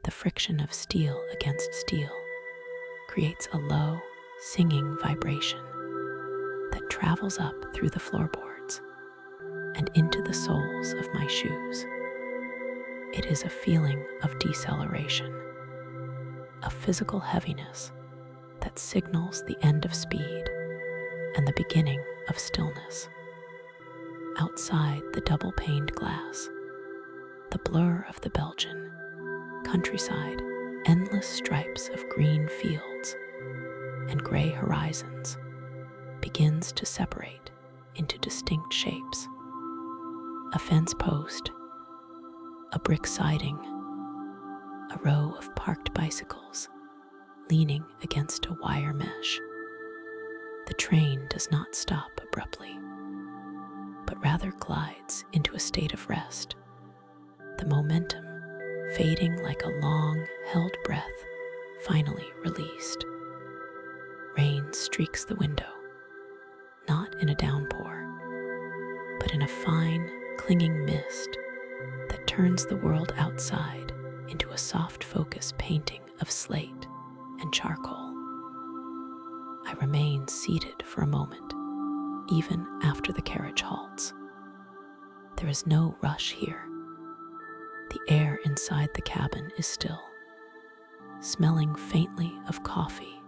The friction of steel against steel creates a low, singing vibration that travels up through the floorboards and into the soles of my shoes. It is a feeling of deceleration, a physical heaviness that signals the end of speed and the beginning of stillness. Outside the double-paned glass, the blur of the Belgian countryside, endless stripes of green fields and gray horizons, begins to separate into distinct shapes. A fence post, a brick siding, a row of parked bicycles leaning against a wire mesh. The train does not stop abruptly, but rather glides into a state of rest, the momentum fading like a long-held breath finally released. Rain streaks the window, not in a downpour, but in a fine, clinging mist that turns the world outside into a soft focus painting of slate and charcoal. I remain seated for a moment, even after the carriage halts. There is no rush here. The air inside the cabin is still, smelling faintly of coffee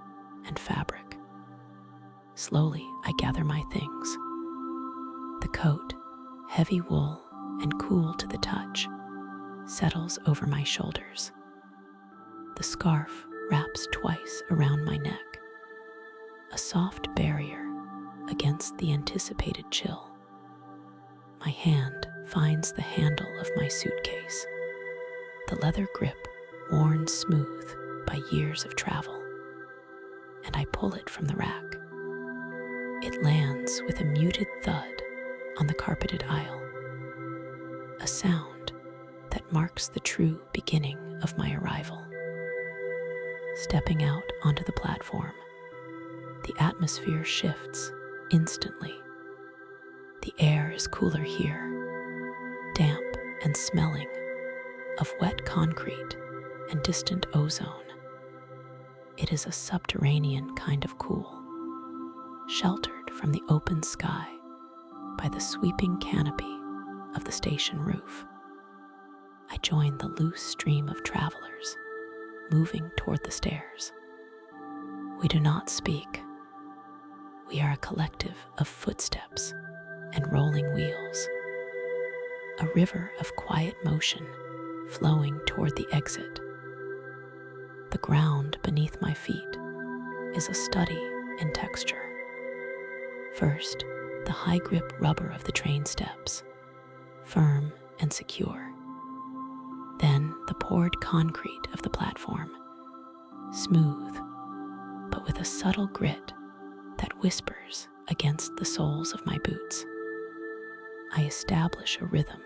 and fabric. Slowly, I gather my things. The coat, heavy wool and cool to the touch, settles over my shoulders. The scarf wraps twice around my neck, a soft barrier against the anticipated chill. My hand finds the handle of my suitcase, the leather grip worn smooth by years of travel, and I pull it from the rack. It lands with a muted thud on the carpeted aisle, a sound that marks the true beginning of my arrival. Stepping out onto the platform, the atmosphere shifts instantly. The air is cooler here, damp and smelling of wet concrete and distant ozone. It is a subterranean kind of cool, sheltered from the open sky by the sweeping canopy of the station roof. I join the loose stream of travelers moving toward the stairs. We do not speak. We are a collective of footsteps and rolling wheels, a river of quiet motion flowing toward the exit. The ground beneath my feet is a study in texture. First, the high-grip rubber of the train steps, firm and secure. Then the poured concrete of the platform, smooth, but with a subtle grit that whispers against the soles of my boots. I establish a rhythm.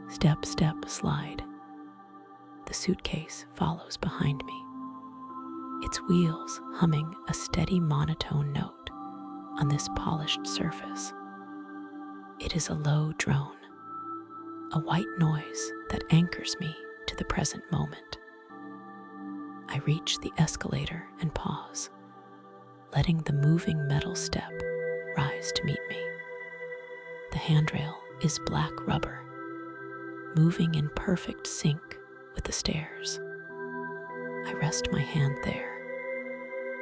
Step, step, slide. The suitcase follows behind me, its wheels humming a steady monotone note on this polished surface. It is a low drone, a white noise that anchors me to the present moment. I reach the escalator and pause, letting the moving metal step rise to meet me. The handrail is black rubber, moving in perfect sync with the stairs. I rest my hand there,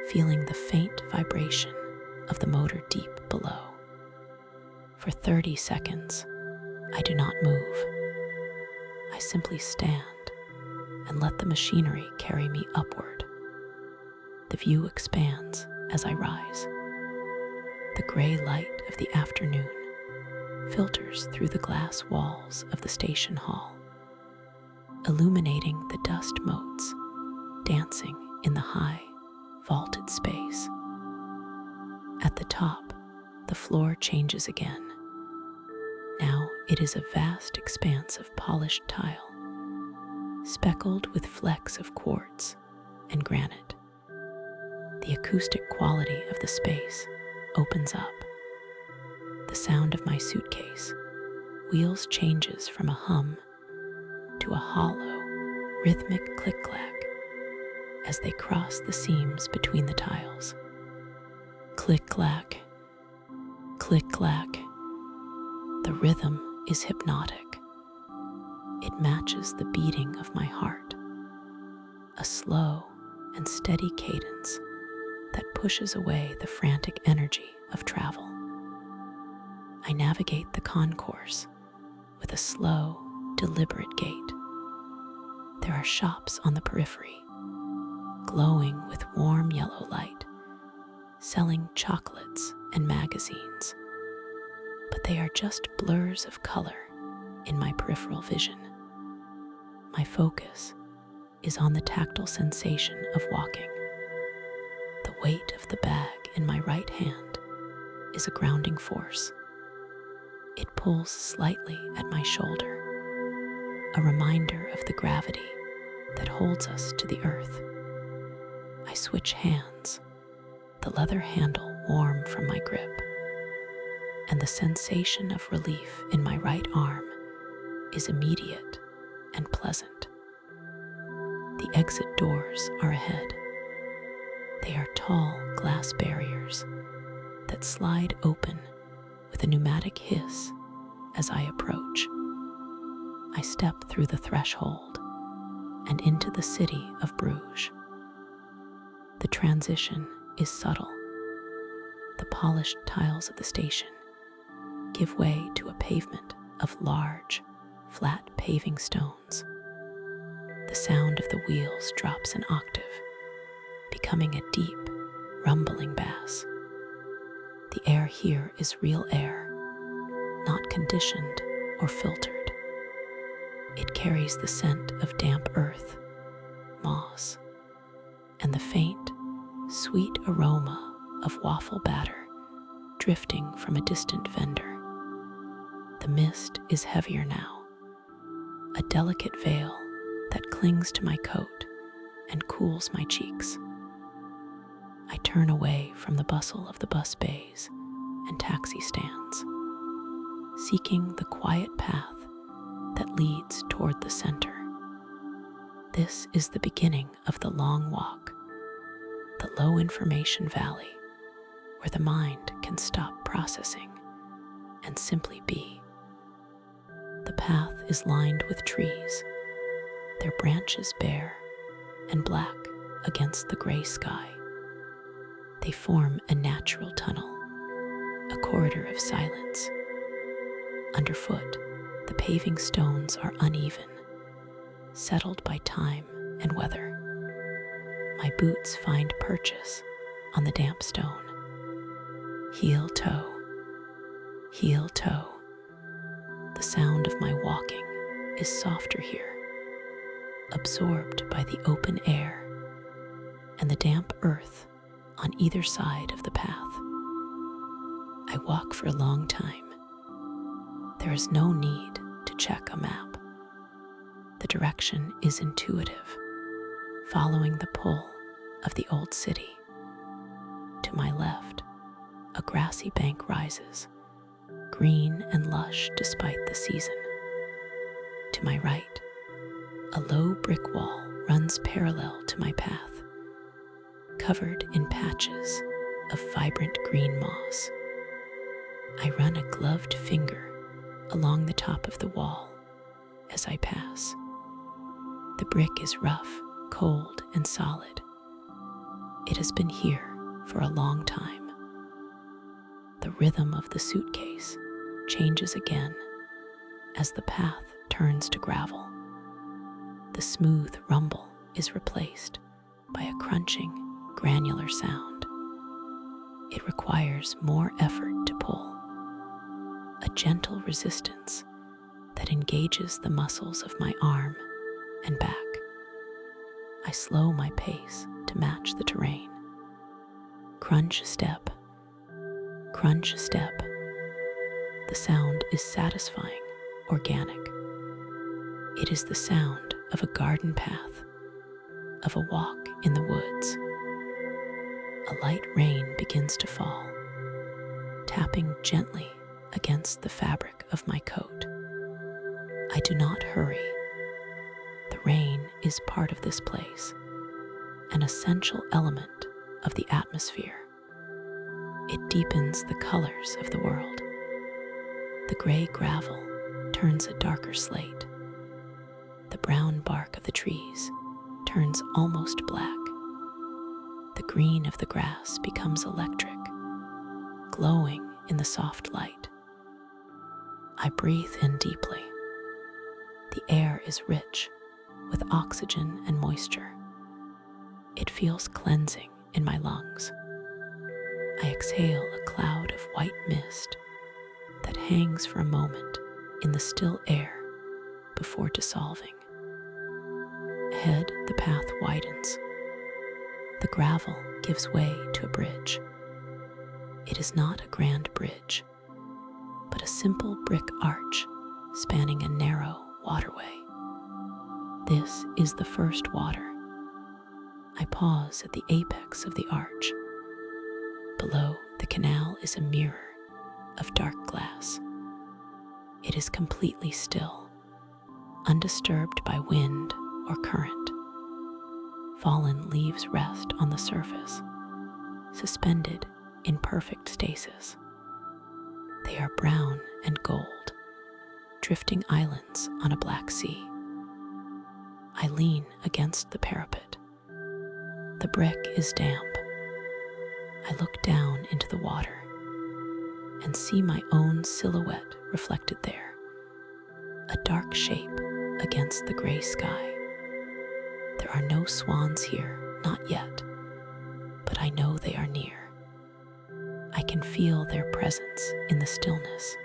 feeling the faint vibration of the motor deep below. For 30 seconds, I do not move. I simply stand and let the machinery carry me upward. The view expands as I rise. The gray light of the afternoon filters through the glass walls of the station hall, illuminating the dust motes dancing in the high, vaulted space. At the top, the floor changes again. Now it is a vast expanse of polished tile, speckled with flecks of quartz and granite. The acoustic quality of the space opens up. The sound of my suitcase wheels changes from a hum to a hollow, rhythmic click-clack as they cross the seams between the tiles. Click-clack, click-clack. The rhythm is hypnotic. It matches the beating of my heart, a slow and steady cadence that pushes away the frantic energy of travel. I navigate the concourse with a slow, deliberate gait. There are shops on the periphery, glowing with warm yellow light, selling chocolates and magazines, but they are just blurs of color in my peripheral vision. My focus is on the tactile sensation of walking. The weight of the bag in my right hand is a grounding force. It pulls slightly at my shoulder, a reminder of the gravity that holds us to the earth. I switch hands, the leather handle warm from my grip, and the sensation of relief in my right arm is immediate and pleasant. The exit doors are ahead. They are tall glass barriers that slide open with a pneumatic hiss as I approach. I step through the threshold and into the city of Bruges. The transition is subtle. The polished tiles of the station give way to a pavement of large, flat paving stones. The sound of the wheels drops an octave, becoming a deep, rumbling bass. The air here is real air, not conditioned or filtered. It carries the scent of damp earth, moss, and the faint, sweet aroma of waffle batter drifting from a distant vendor. The mist is heavier now, a delicate veil that clings to my coat and cools my cheeks. I turn away from the bustle of the bus bays and taxi stands, seeking the quiet path that leads toward the center. This is the beginning of the long walk, the low information valley where the mind can stop processing and simply be. The path is lined with trees, their branches bare and black against the gray sky. They form a natural tunnel, a corridor of silence. Underfoot, the paving stones are uneven, settled by time and weather. My boots find purchase on the damp stone. Heel toe, heel toe. The sound of my walking is softer here, absorbed by the open air and the damp earth on either side of the path. I walk for a long time. There is no need to check a map. The direction is intuitive, following the pull of the old city. To my left, a grassy bank rises, green and lush despite the season. To my right, a low brick wall runs parallel to my path, covered in patches of vibrant green moss. I run a gloved finger along the top of the wall as I pass. The brick is rough, cold, and solid. It has been here for a long time. The rhythm of the suitcase changes again as the path turns to gravel. The smooth rumble is replaced by a crunching, granular sound. It requires more effort to pull, a gentle resistance that engages the muscles of my arm and back. I slow my pace to match the terrain. Crunch a step, crunch a step. The sound is satisfying, organic. It is the sound of a garden path, of a walk in the woods. A light rain begins to fall, tapping gently against the fabric of my coat. I do not hurry. The rain is part of this place, an essential element of the atmosphere. It deepens the colors of the world. The gray gravel turns a darker slate. The brown bark of the trees turns almost black. The green of the grass becomes electric, glowing in the soft light. I breathe in deeply. The air is rich with oxygen and moisture. It feels cleansing in my lungs. I exhale a cloud of white mist that hangs for a moment in the still air before dissolving. Ahead, the path widens. The gravel gives way to a bridge. It is not a grand bridge, but a simple brick arch spanning a narrow waterway. This is the first water. I pause at the apex of the arch. Below, the canal is a mirror of dark glass. It is completely still, undisturbed by wind or current. Fallen leaves rest on the surface, suspended in perfect stasis. They are brown and gold, drifting islands on a black sea. I lean against the parapet. The brick is damp. I look down into the water and see my own silhouette reflected there, a dark shape against the gray sky. There are no swans here, not yet, but I know they are near. I can feel their presence in the stillness,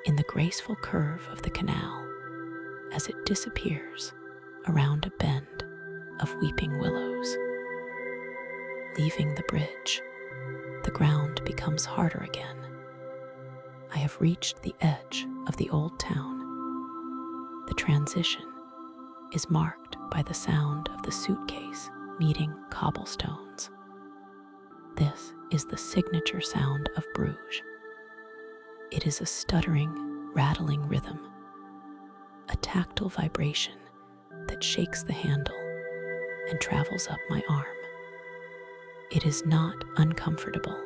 in the graceful curve of the canal as it disappears around a bend of weeping willows. Leaving the bridge, the ground becomes harder again. I have reached the edge of the old town. The transition is marked by the sound of the suitcase meeting cobblestones. This is the signature sound of Bruges. It is a stuttering, rattling rhythm, a tactile vibration that shakes the handle and travels up my arm. It is not uncomfortable.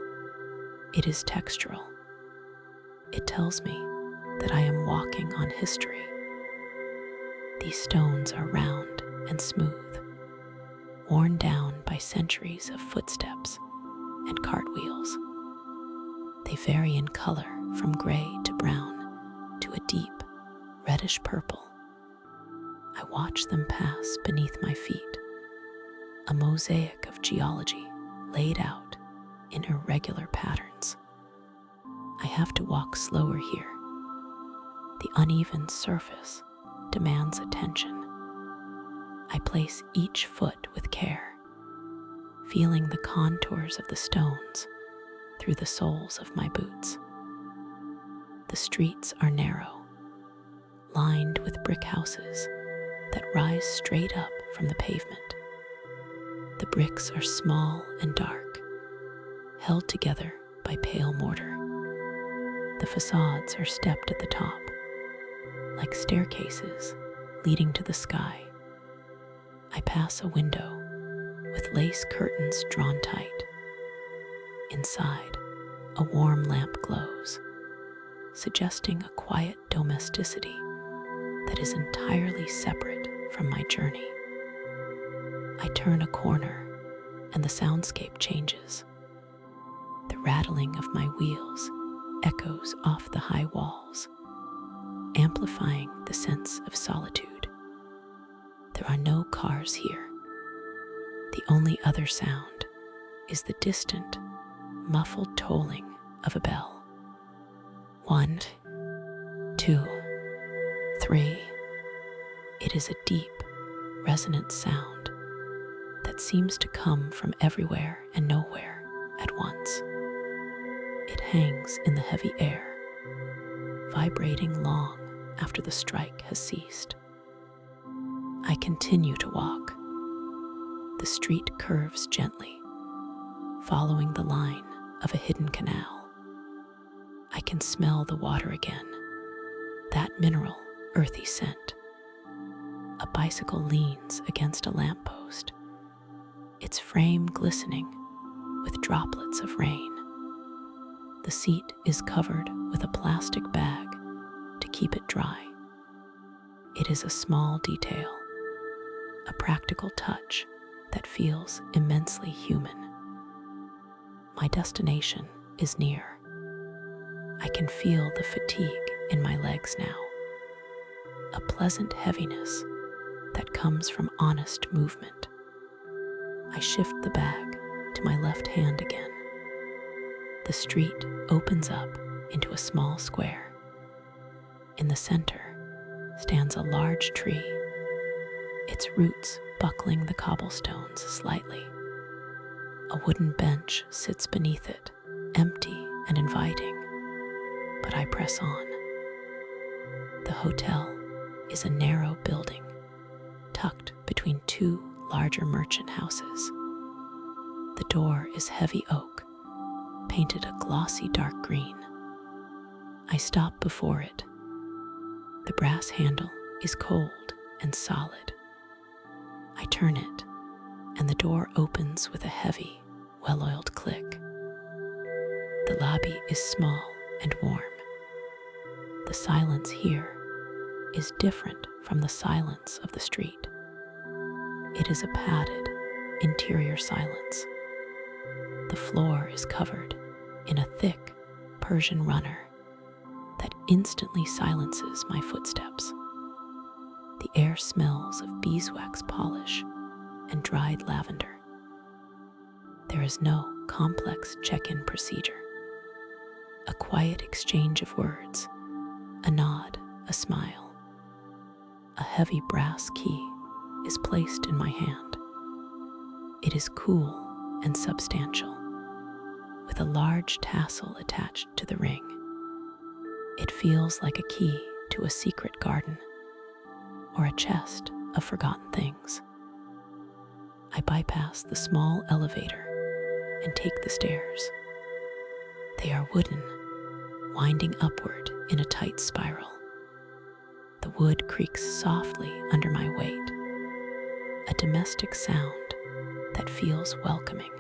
It is textural. It tells me that I am walking on history. These stones are round and smooth, worn down by centuries of footsteps and cartwheels. They vary in color from gray to brown to a deep reddish purple. I watch them pass beneath my feet, a mosaic of geology laid out in irregular patterns. I have to walk slower here. The uneven surface demands attention. I place each foot with care, feeling the contours of the stones through the soles of my boots. The streets are narrow, lined with brick houses that rise straight up from the pavement. The bricks are small and dark, held together by pale mortar. The facades are stepped at the top, like staircases leading to the sky. I pass a window with lace curtains drawn tight. Inside, a warm lamp glows, suggesting a quiet domesticity that is entirely separate from my journey. I turn a corner and the soundscape changes. The rattling of my wheels echoes off the high walls, amplifying the sense of solitude. There are no cars here. The only other sound is the distant, muffled tolling of a bell. 1, 2, 3. It is a deep, resonant sound that seems to come from everywhere and nowhere at once. It hangs in the heavy air, vibrating long after the strike has ceased. I continue to walk. The street curves gently, following the line of a hidden canal. I can smell the water again, that mineral, earthy scent. A bicycle leans against a lamppost, its frame glistening with droplets of rain. The seat is covered with a plastic bag to keep it dry. It is a small detail, a practical touch that feels immensely human. My destination is near. I can feel the fatigue in my legs now, a pleasant heaviness that comes from honest movement. I shift the bag to my left hand again. The street opens up into a small square. In the center stands a large tree, its roots buckling the cobblestones slightly. A wooden bench sits beneath it, empty and inviting, but I press on. The hotel is a narrow building, tucked between two larger merchant houses. The door is heavy oak, painted a glossy dark green. I stop before it. The brass handle is cold and solid. I turn it, and the door opens with a heavy, well-oiled click. The lobby is small and warm. The silence here is different from the silence of the street. It is a padded, interior silence. The floor is covered in a thick Persian runner that instantly silences my footsteps. The air smells of beeswax polish and dried lavender. There is no complex check-in procedure. A quiet exchange of words, a nod, a smile. A heavy brass key is placed in my hand. It is cool and substantial, with a large tassel attached to the ring. It feels like a key to a secret garden or a chest of forgotten things. I bypass the small elevator and take the stairs. They are wooden, winding upward in a tight spiral. The wood creaks softly under my weight, a domestic sound that feels welcoming.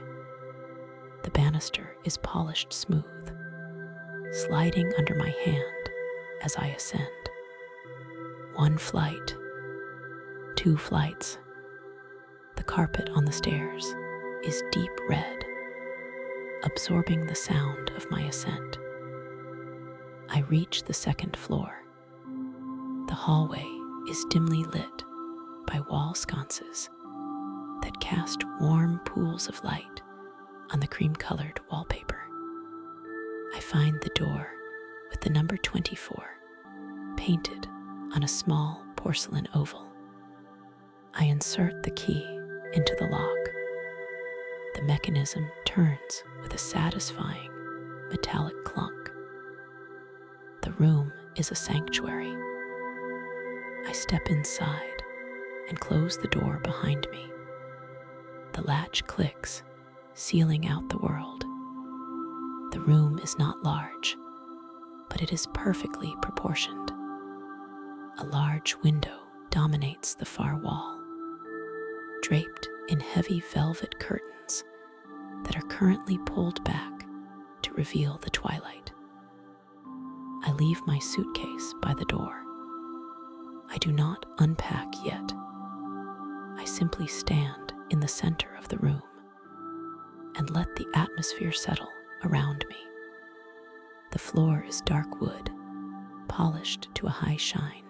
The banister is polished smooth, sliding under my hand as I ascend. 1 flight, 2 flights. The carpet on the stairs is deep red, absorbing the sound of my ascent. I reach the 2nd floor. The hallway is dimly lit by wall sconces that cast warm pools of light on the cream-colored wallpaper. I find the door with the number 24 painted on a small porcelain oval. I insert the key into the lock. The mechanism turns with a satisfying metallic clunk. The room is a sanctuary. I step inside and close the door behind me. The latch clicks, sealing out the world. The room is not large, but it is perfectly proportioned. A large window dominates the far wall, draped in heavy velvet curtains that are currently pulled back to reveal the twilight. I leave my suitcase by the door. I do not unpack yet. I simply stand in the center of the room and let the atmosphere settle around me. The floor is dark wood, polished to a high shine.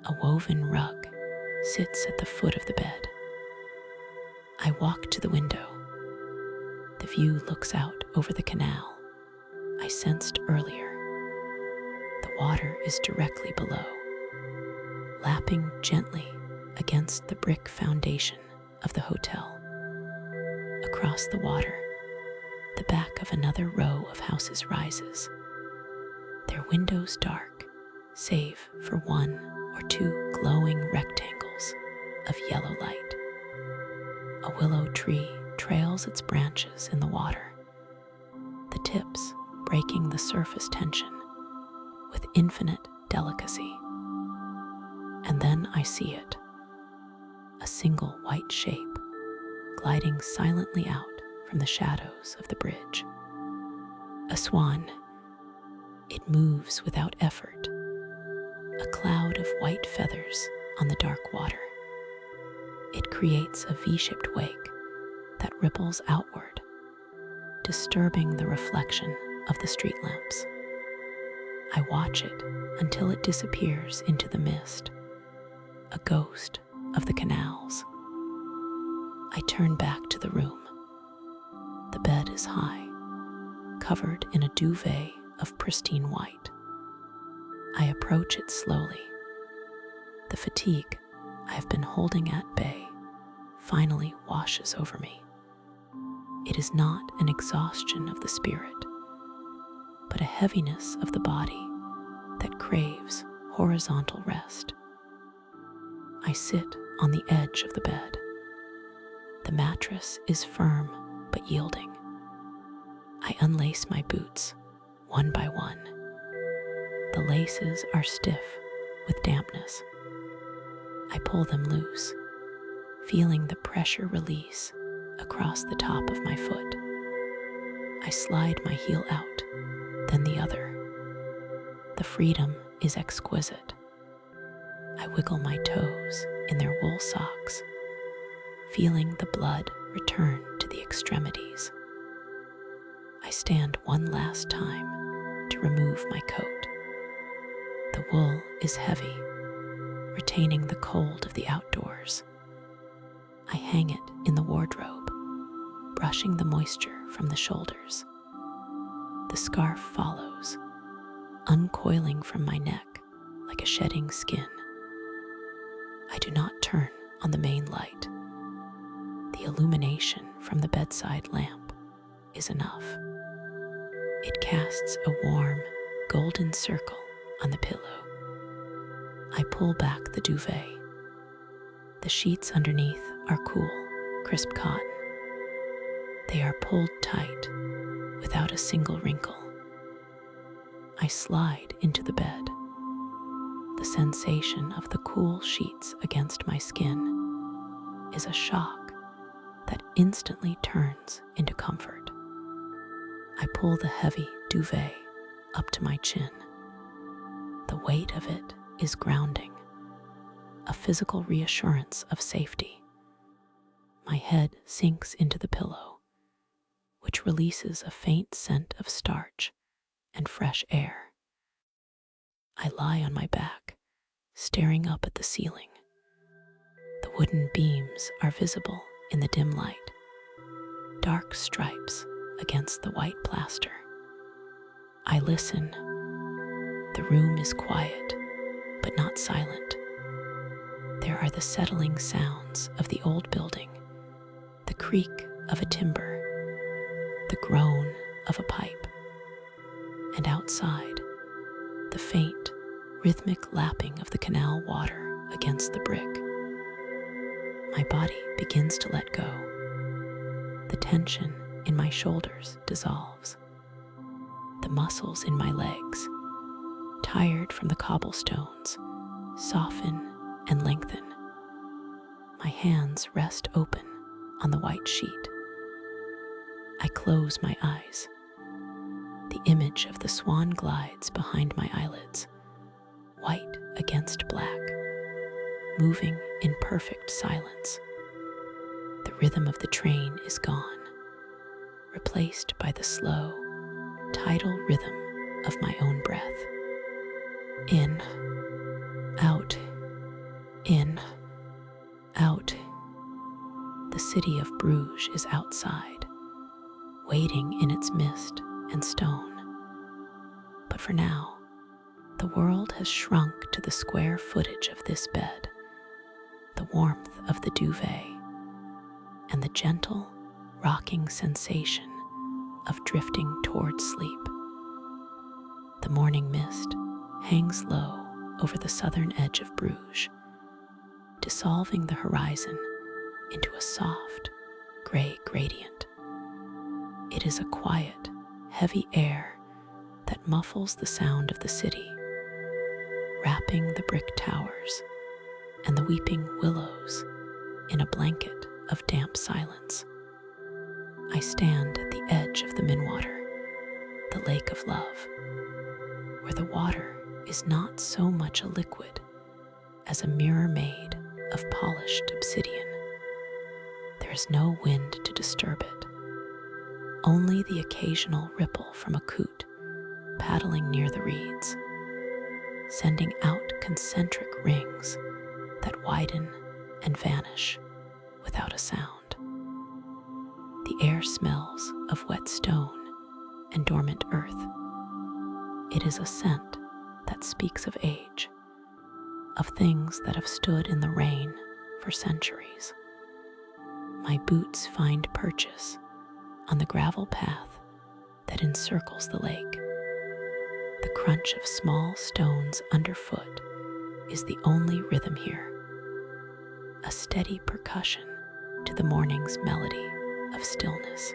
A woven rug sits at the foot of the bed. I walk to the window. The view looks out over the canal I sensed earlier. The water is directly below, lapping gently against the brick foundation of the hotel. Across the water, the back of another row of houses rises, their windows dark, save for 1 or 2 glowing rectangles of yellow light. A willow tree trails its branches in the water, the tips breaking the surface tension with infinite delicacy. And then I see it, a single white shape gliding silently out from the shadows of the bridge. A swan. It moves without effort, a cloud of white feathers on the dark water. It creates a V-shaped wake that ripples outward, disturbing the reflection of the street lamps. I watch it until it disappears into the mist, a ghost of the canals. I turn back to the room. The bed is high, covered in a duvet of pristine white. I approach it slowly. The fatigue I have been holding at bay finally washes over me. It is not an exhaustion of the spirit, but a heaviness of the body that craves horizontal rest. I sit on the edge of the bed. The mattress is firm but yielding. I unlace my boots one by one. The laces are stiff with dampness. I pull them loose, feeling the pressure release across the top of my foot. I slide my heel out, then the other. The freedom is exquisite. I wiggle my toes in their wool socks, feeling the blood return to the extremities. I stand one last time to remove my coat. The wool is heavy, retaining the cold of the outdoors. I hang it in the wardrobe, brushing the moisture from the shoulders. The scarf follows, uncoiling from my neck like a shedding skin. I do not turn on the main light. The illumination from the bedside lamp is enough. It casts a warm, golden circle on the pillow. I pull back the duvet. The sheets underneath are cool, crisp cotton. They are pulled tight, without a single wrinkle. I slide into the bed. The sensation of the cool sheets against my skin is a shock that instantly turns into comfort. I pull the heavy duvet up to my chin. The weight of it is grounding, a physical reassurance of safety. My head sinks into the pillow, which releases a faint scent of starch and fresh air. I lie on my back, staring up at the ceiling. The wooden beams are visible in the dim light, dark stripes against the white plaster. I listen. The room is quiet, but not silent. There are the settling sounds of the old building, the creak of a timber, the groan of a pipe, and outside, the faint, rhythmic lapping of the canal water against the brick. My body begins to let go. The tension in my shoulders dissolves. The muscles in my legs, tired from the cobblestones, soften and lengthen. My hands rest open on the white sheet. I close my eyes. The image of the swan glides behind my eyelids, white against black, moving in perfect silence. The rhythm of the train is gone, replaced by the slow, tidal rhythm of my own breath. In, out, in, out. The city of Bruges is outside, waiting in its mist and stone. But for now, the world has shrunk to the square footage of this bed, the warmth of the duvet, and the gentle, rocking sensation of drifting toward sleep. The morning mist hangs low over the southern edge of Bruges, dissolving the horizon into a soft, gray gradient. It is a quiet, heavy air that muffles the sound of the city, wrapping the brick towers, and the weeping willows in a blanket of damp silence. I stand at the edge of the Minwater, the lake of love, where the water is not so much a liquid as a mirror made of polished obsidian. There is no wind to disturb it, only the occasional ripple from a coot paddling near the reeds, sending out concentric rings that widen and vanish without a sound. The air smells of wet stone and dormant earth. It is a scent that speaks of age, of things that have stood in the rain for centuries. My boots find purchase on the gravel path that encircles the lake. The crunch of small stones underfoot is the only rhythm here, a steady percussion to the morning's melody of stillness.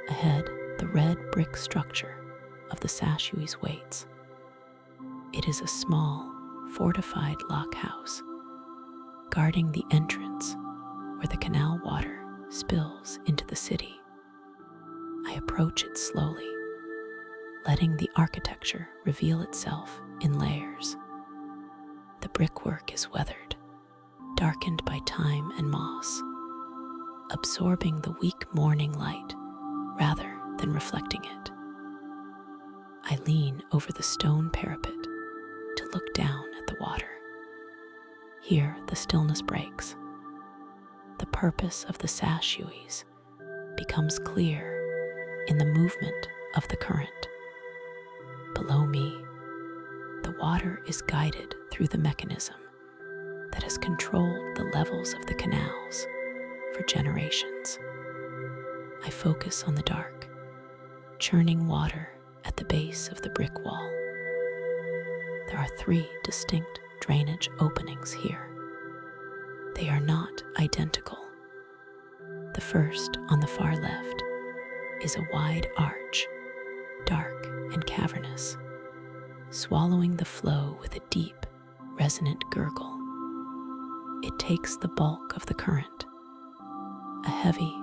Ahead, the red brick structure of the Sashuis waits. It is a small, fortified lock house, guarding the entrance where the canal water spills into the city. I approach it slowly, letting the architecture reveal itself in layers. The brickwork is weathered, darkened by time and moss, absorbing the weak morning light rather than reflecting it. I lean over the stone parapet to look down at the water. Here the stillness breaks. The purpose of the Sashuis becomes clear in the movement of the current. Below me, the water is guided through the mechanism that has controlled the levels of the canals for generations. I focus on the dark, churning water at the base of the brick wall. There are 3 distinct drainage openings here. They are not identical. The first, on the far left, is a wide arch, dark and cavernous, swallowing the flow with a deep, resonant gurgle. It takes the bulk of the current, a heavy,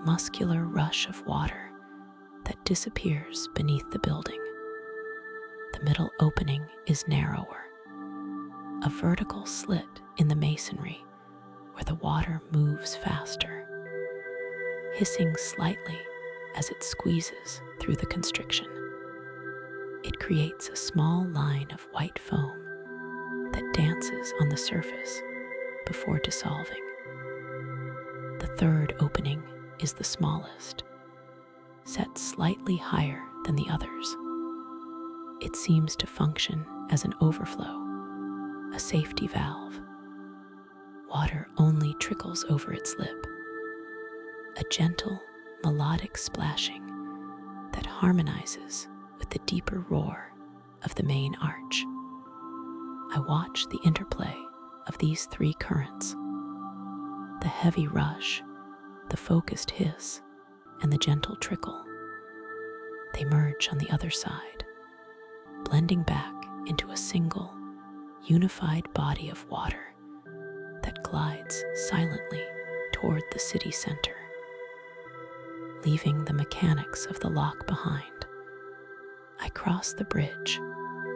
muscular rush of water that disappears beneath the building. The middle opening is narrower, a vertical slit in the masonry where the water moves faster, hissing slightly as it squeezes through the constriction. It creates a small line of white foam that dances on the surface before dissolving. The third opening is the smallest, set slightly higher than the others. It seems to function as an overflow, a safety valve. Water only trickles over its lip, a gentle, melodic splashing that harmonizes with the deeper roar of the main arch. I watch the interplay of these 3 currents, the heavy rush, the focused hiss, and the gentle trickle. They merge on the other side, blending back into a single, unified body of water that glides silently toward the city center, leaving the mechanics of the lock behind. I cross the bridge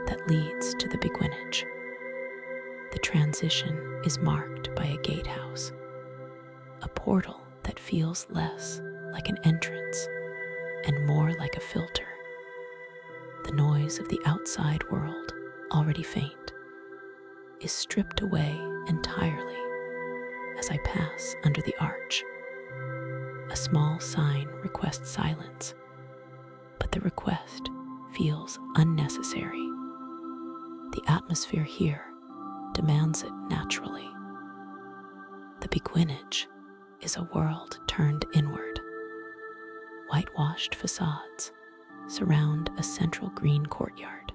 that leads to the beguinage. The transition is marked by a gatehouse, a portal that feels less like an entrance and more like a filter. The noise of the outside world, already faint, is stripped away entirely as I pass under the arch. A small sign requests silence, but the request feels unnecessary. The atmosphere here demands it naturally. The beguinage is a world turned inward. Whitewashed facades surround a central green courtyard,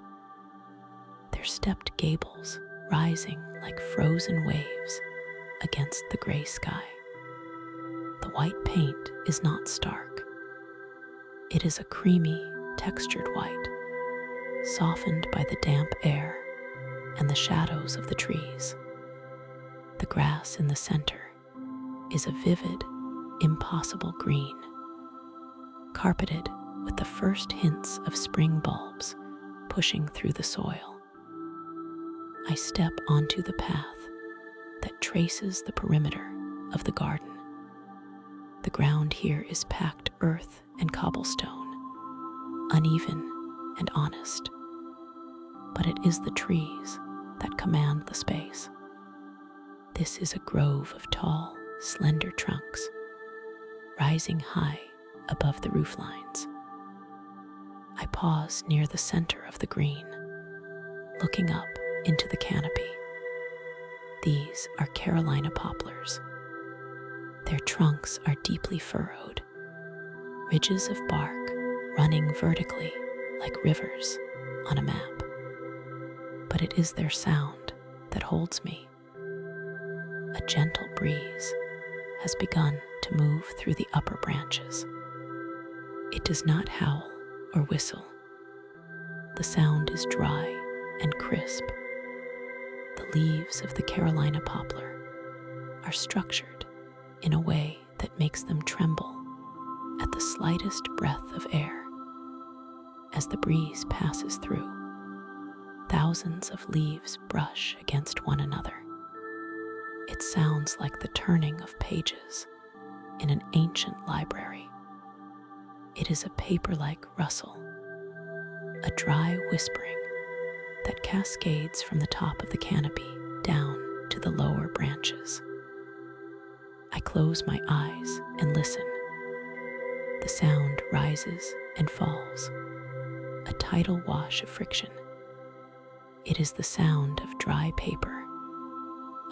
their stepped gables rising like frozen waves against the gray sky. The white paint is not stark. It is a creamy, textured white, softened by the damp air and the shadows of the trees. The grass in the center is a vivid, impossible green, carpeted with the first hints of spring bulbs pushing through the soil. I step onto the path that traces the perimeter of the garden. The ground here is packed earth and cobblestone, uneven and honest, but it is the trees that command the space. This is a grove of tall, slender trunks, rising high above the roof lines. I pause near the center of the green, looking up into the canopy. These are Carolina poplars. Their trunks are deeply furrowed, ridges of bark running vertically like rivers on a map. But it is their sound that holds me. A gentle breeze has begun to move through the upper branches. It does not howl or whistle. The sound is dry and crisp. The leaves of the Carolina poplar are structured in a way that makes them tremble at the slightest breath of air. As the breeze passes through, thousands of leaves brush against one another. It sounds like the turning of pages in an ancient library. It is a paper-like rustle, a dry whispering that cascades from the top of the canopy down to the lower branches. I close my eyes and listen. The sound rises and falls, a tidal wash of friction. It is the sound of dry paper,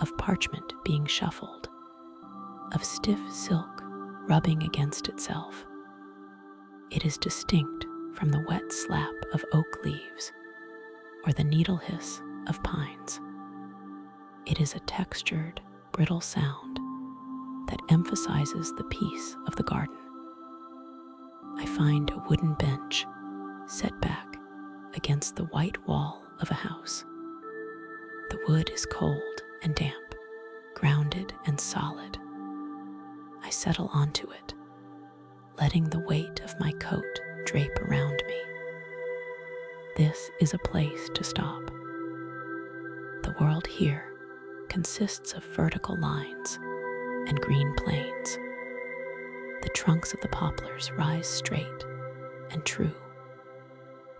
of parchment being shuffled, of stiff silk rubbing against itself. It is distinct from the wet slap of oak leaves or the needle hiss of pines. It is a textured, brittle sound that emphasizes the peace of the garden. I find a wooden bench set back against the white wall of a house. The wood is cold and damp, grounded and solid. I settle onto it, letting the weight of my coat drape around me. This is a place to stop. The world here consists of vertical lines and green plains. The trunks of the poplars rise straight and true,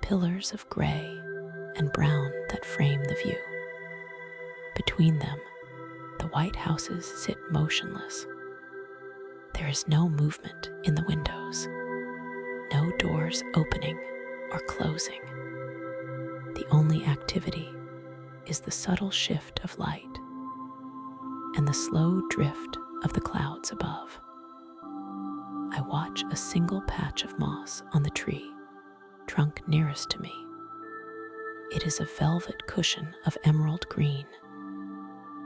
pillars of gray and brown that frame the view. Between them, the white houses sit motionless. There is no movement in the windows, no doors opening or closing. The only activity is the subtle shift of light and the slow drift of the clouds above. I watch a single patch of moss on the tree, trunk nearest to me. It is a velvet cushion of emerald green,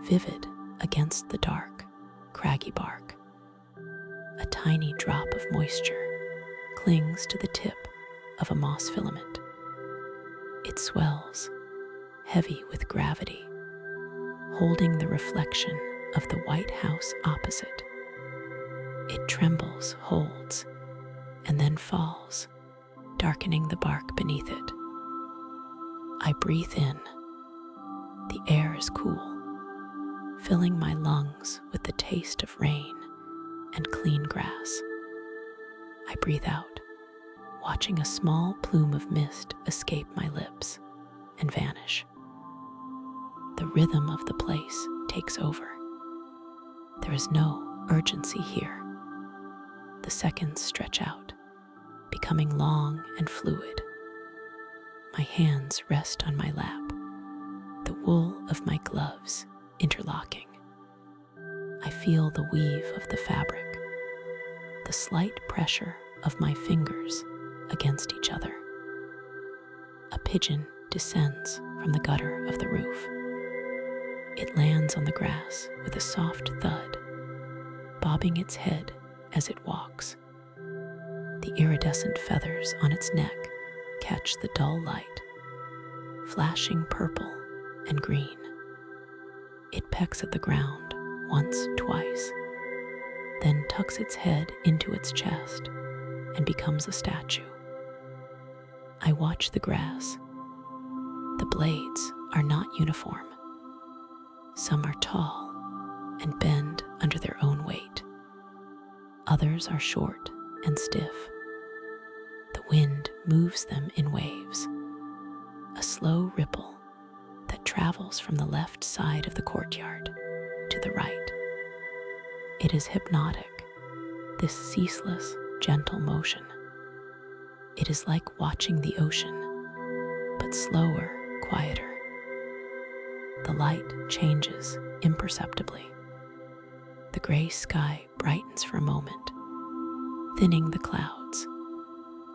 vivid against the dark, craggy bark. A tiny drop of moisture clings to the tip of a moss filament. It swells, heavy with gravity, holding the reflection of the white house opposite. It trembles, holds, and then falls, darkening the bark beneath it. I breathe in. The air is cool, filling my lungs with the taste of rain and clean grass. I breathe out, watching a small plume of mist escape my lips and vanish. The rhythm of the place takes over. There is no urgency here. The seconds stretch out, becoming long and fluid. My hands rest on my lap, the wool of my gloves interlocking. I feel the weave of the fabric, the slight pressure of my fingers against each other. A pigeon descends from the gutter of the roof. It lands on the grass with a soft thud, bobbing its head as it walks. The iridescent feathers on its neck catch the dull light, flashing purple and green. It pecks at the ground, once, twice, then tucks its head into its chest and becomes a statue. I watch the grass. The blades are not uniform. Some are tall and bend under their own weight. Others are short and stiff. The wind moves them in waves, a slow ripple that travels from the left side of the courtyard to the right. It is hypnotic, this ceaseless, gentle motion. It is like watching the ocean, but slower, quieter. The light changes imperceptibly. The gray sky brightens for a moment, thinning the clouds,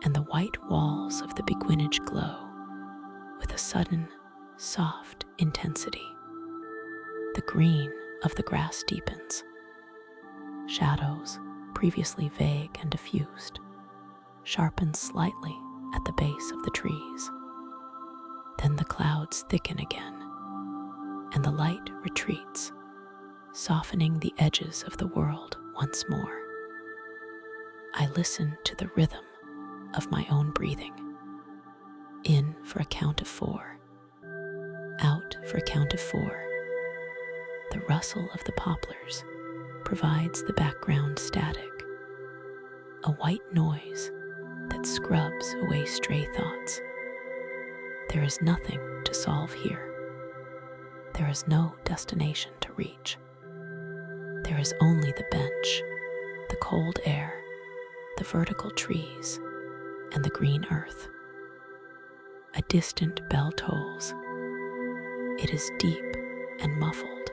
and the white walls of the beguinage glow with a sudden, soft intensity. The green of the grass deepens. Shadows, previously vague and diffused, sharpen slightly at the base of the trees. Then the clouds thicken again, and the light retreats, softening the edges of the world once more. I listen to the rhythm of my own breathing. In for a count of 4. Out for a count of 4. The rustle of the poplars provides the background static, a white noise that scrubs away stray thoughts. There is nothing to solve here. There is no destination to reach. There is only the bench, the cold air, the vertical trees, and the green earth. A distant bell tolls. It is deep and muffled,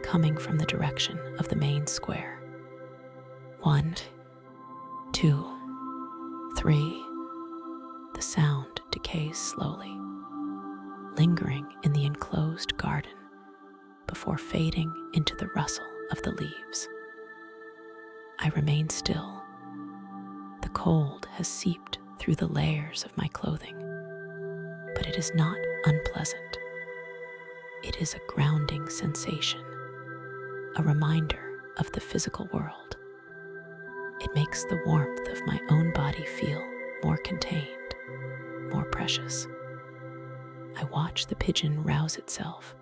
coming from the direction of the main square. 1, 2, 3. The sound decays slowly, lingering in the enclosed garden before fading into the rustle of the leaves. I remain still. The cold has seeped through the layers of my clothing, but it is not unpleasant. It is a grounding sensation, a reminder of the physical world. It makes the warmth of my own body feel more contained, more precious. I watch the pigeon rouse itself,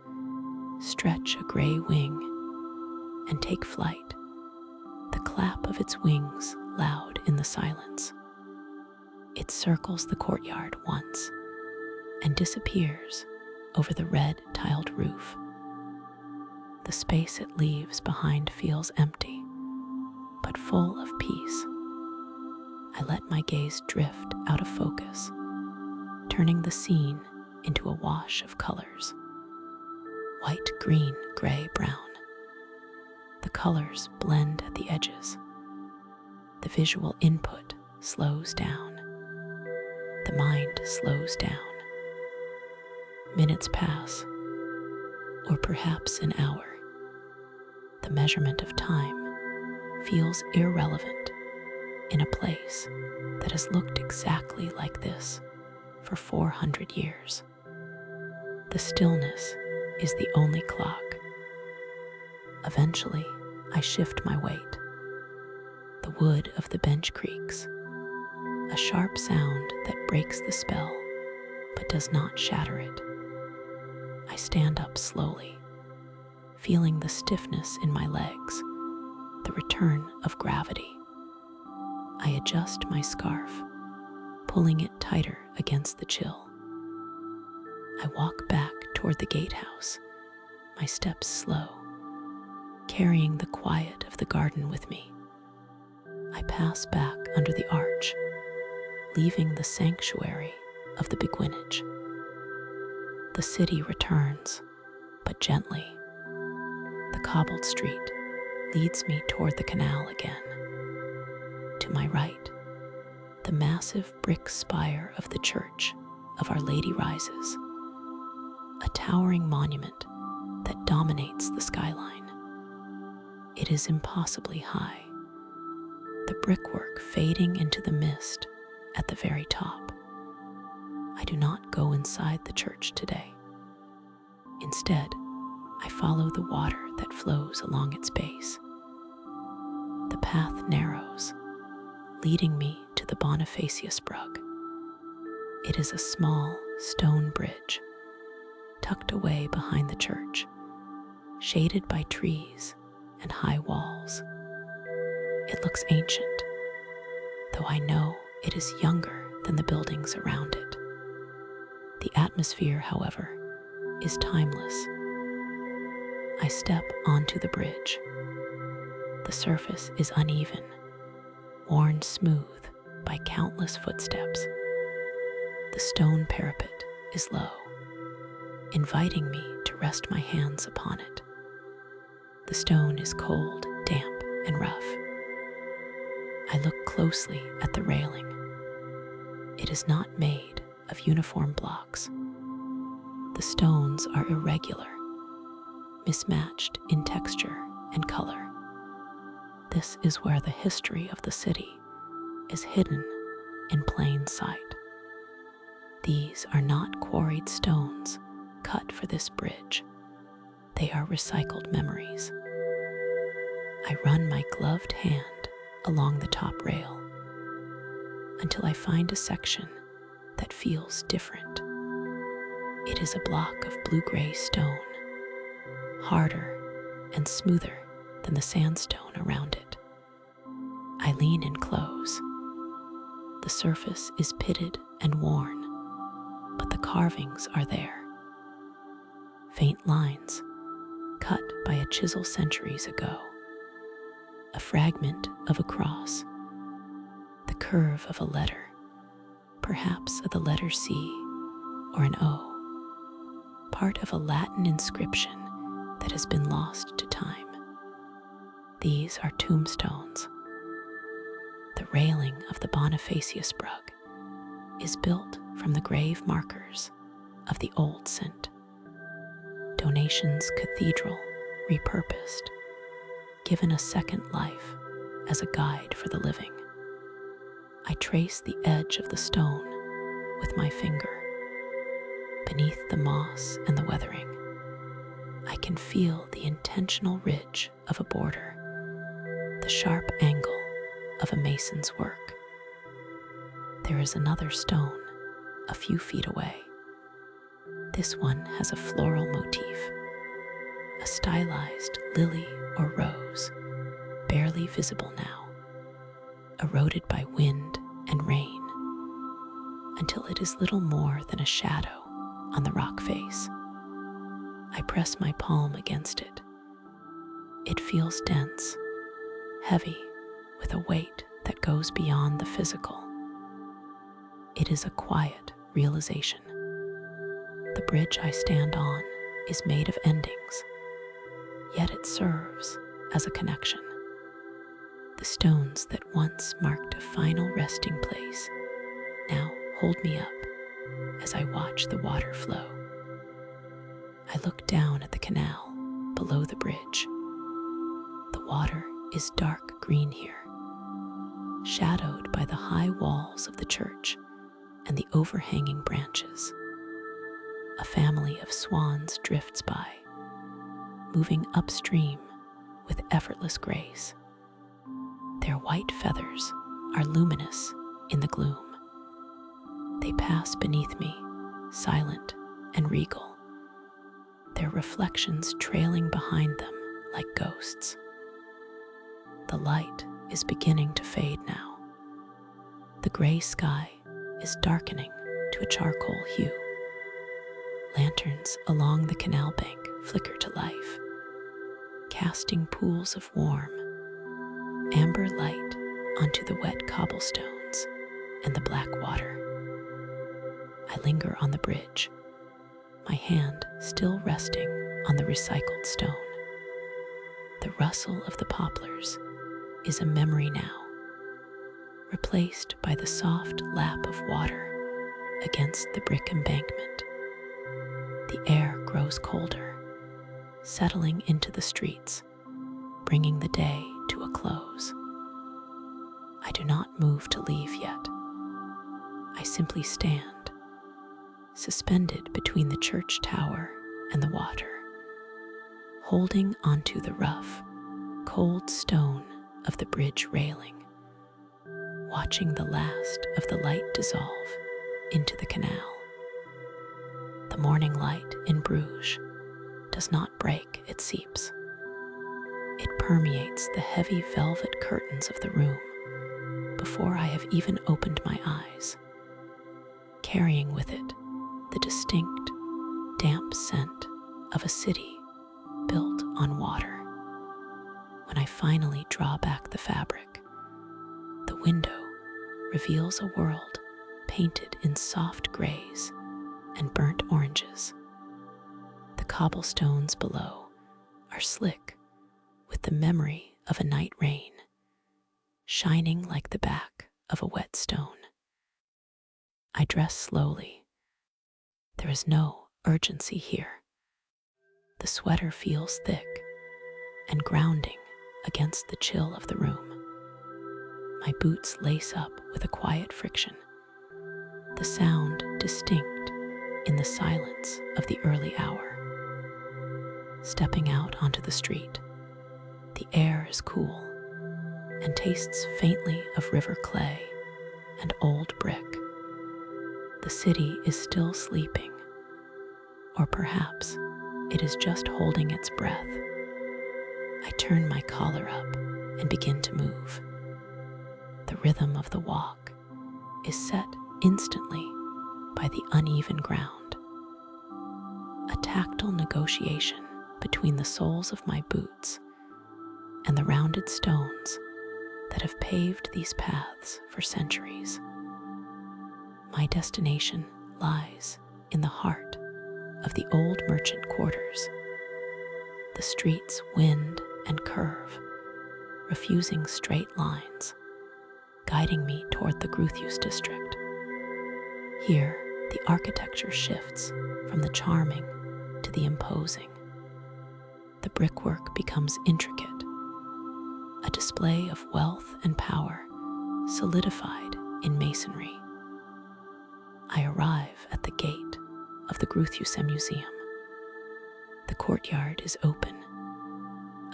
stretch a gray wing, and take flight, the clap of its wings loud in the silence. It circles the courtyard once and disappears over the red tiled roof. The space it leaves behind feels empty, but full of peace. I let my gaze drift out of focus, turning the scene into a wash of colors. White, green, gray, brown. The colors blend at the edges. The visual input slows down. The mind slows down. Minutes pass, or perhaps an hour. The measurement of time feels irrelevant in a place that has looked exactly like this for 400 years. The stillness is the only clock. Eventually, I shift my weight. The wood of the bench creaks, a sharp sound that breaks the spell but does not shatter it. I stand up slowly, feeling the stiffness in my legs, the return of gravity. I adjust my scarf, pulling it tighter against the chill. I walk back toward the gatehouse, my steps slow, carrying the quiet of the garden with me. I pass back under the arch, leaving the sanctuary of the beguinage. The city returns, but gently. The cobbled street leads me toward the canal again. To my right, the massive brick spire of the church of Our Lady rises, a towering monument that dominates the skyline. It is impossibly high, the brickwork fading into the mist at the very top. I do not go inside the church today. Instead, I follow the water that flows along its base. The path narrows, leading me to the Bonifaciusbrug. It is a small stone bridge, tucked away behind the church, shaded by trees and high walls. It looks ancient, though I know it is younger than the buildings around it. The atmosphere, however, is timeless. I step onto the bridge. The surface is uneven, worn smooth by countless footsteps. The stone parapet is low, inviting me to rest my hands upon it. The stone is cold, damp, and rough. I look closely at the railing. It is not made of uniform blocks. The stones are irregular, mismatched in texture and color. This is where the history of the city is hidden in plain sight. These are not quarried stones cut for this bridge. They are recycled memories. I run my gloved hand along the top rail until I find a section that feels different. It is a block of blue-gray stone, harder and smoother than the sandstone around it. I lean in close. The surface is pitted and worn, but the carvings are there. Faint lines, cut by a chisel centuries ago. A fragment of a cross. The curve of a letter, perhaps the letter C or an O. Part of a Latin inscription that has been lost to time. These are tombstones. The railing of the Bonifaciusbrug is built from the grave markers of the old saint. Donations Cathedral repurposed, given a second life as a guide for the living. I trace the edge of the stone with my finger. Beneath the moss and the weathering, I can feel the intentional ridge of a border, the sharp angle of a mason's work. There is another stone a few feet away. This one has a floral motif, a stylized lily or rose, barely visible now, eroded by wind and rain, until it is little more than a shadow on the rock face. I press my palm against it. It feels dense, heavy, with a weight that goes beyond the physical. It is a quiet realization. The bridge I stand on is made of endings, yet it serves as a connection. The stones that once marked a final resting place now hold me up as I watch the water flow. I look down at the canal below the bridge. The water is dark green here, shadowed by the high walls of the church and the overhanging branches. A family of swans drifts by, moving upstream with effortless grace. Their white feathers are luminous in the gloom. They pass beneath me, silent and regal, their reflections trailing behind them like ghosts. The light is beginning to fade now. The gray sky is darkening to a charcoal hue. Lanterns along the canal bank flicker to life, casting pools of warm, amber light onto the wet cobblestones and the black water. I linger on the bridge, my hand still resting on the recycled stone. The rustle of the poplars is a memory now, replaced by the soft lap of water against the brick embankment. The air grows colder, settling into the streets, bringing the day to a close. I do not move to leave yet. I simply stand, suspended between the church tower and the water, holding onto the rough, cold stone of the bridge railing, watching the last of the light dissolve into the canal. The morning light in Bruges does not break, it seeps. It permeates the heavy velvet curtains of the room before I have even opened my eyes, carrying with it the distinct, damp scent of a city built on water. When I finally draw back the fabric, the window reveals a world painted in soft grays and burnt oranges. The cobblestones below are slick with the memory of a night rain, shining like the back of a wet stone. I dress slowly. There is no urgency here. The sweater feels thick and grounding against the chill of the room. My boots lace up with a quiet friction, the sound distinct in the silence of the early hour. Stepping out onto the street, the air is cool and tastes faintly of river clay and old brick. The city is still sleeping, or perhaps it is just holding its breath. I turn my collar up and begin to move. The rhythm of the walk is set instantly by the uneven ground, a tactile negotiation between the soles of my boots and the rounded stones that have paved these paths for centuries. My destination lies in the heart of the old merchant quarters. The streets wind and curve, refusing straight lines, guiding me toward the Groothuis district. Here, the architecture shifts from the charming to the imposing. The brickwork becomes intricate, a display of wealth and power solidified in masonry. I arrive at the gate of the Groothuis Museum. The courtyard is open,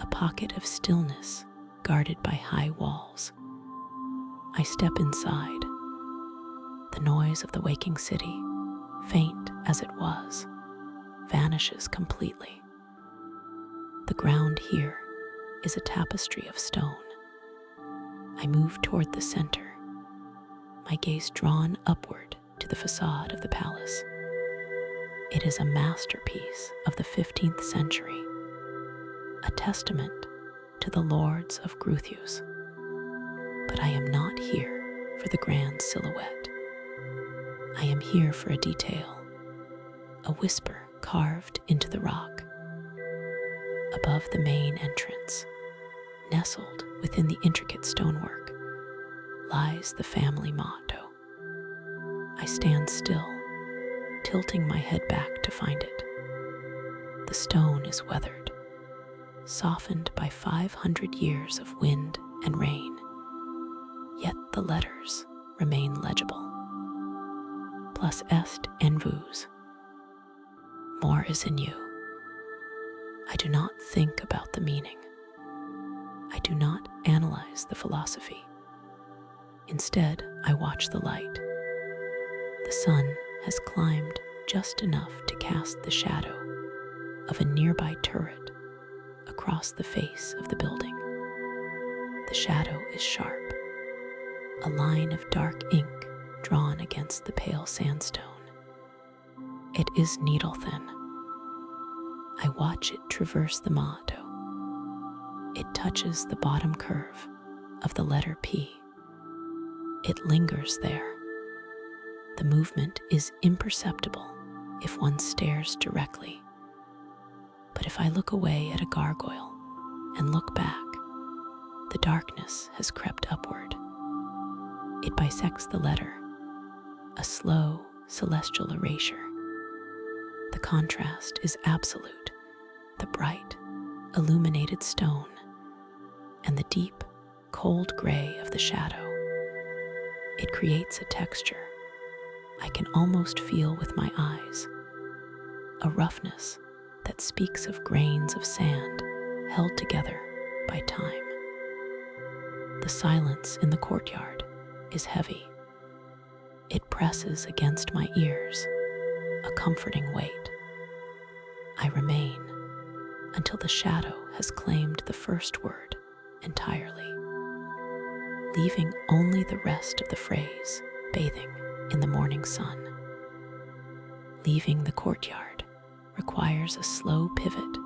a pocket of stillness guarded by high walls. I step inside. The noise of the waking city, faint as it was, vanishes completely. The ground here is a tapestry of stone. I move toward the center, my gaze drawn upward to the facade of the palace. It is a masterpiece of the 15th century, a testament to the lords of Groothuis. But I am not here for the grand silhouette. I am here for a detail, a whisper carved into the rock. Above the main entrance, nestled within the intricate stonework, lies the family motto. I stand still, tilting my head back to find it. The stone is weathered, softened by 500 years of wind and rain, yet the letters remain legible. Plus est en vous. More is in you. I do not think about the meaning. I do not analyze the philosophy. Instead, I watch the light. The sun has climbed just enough to cast the shadow of a nearby turret across the face of the building. The shadow is sharp, a line of dark ink drawn against the pale sandstone. It is needle thin. I watch it traverse the motto. It touches the bottom curve of the letter P. It lingers there. The movement is imperceptible if one stares directly. But if I look away at a gargoyle and look back, the darkness has crept upward. It bisects the letter, a slow, celestial erasure. The contrast is absolute, the bright, illuminated stone, and the deep, cold gray of the shadow. It creates a texture I can almost feel with my eyes, a roughness that speaks of grains of sand held together by time. The silence in the courtyard is heavy. It presses against my ears, a comforting weight. I remain until the shadow has claimed the first word entirely, leaving only the rest of the phrase bathing in the morning sun. Leaving the courtyard requires a slow pivot,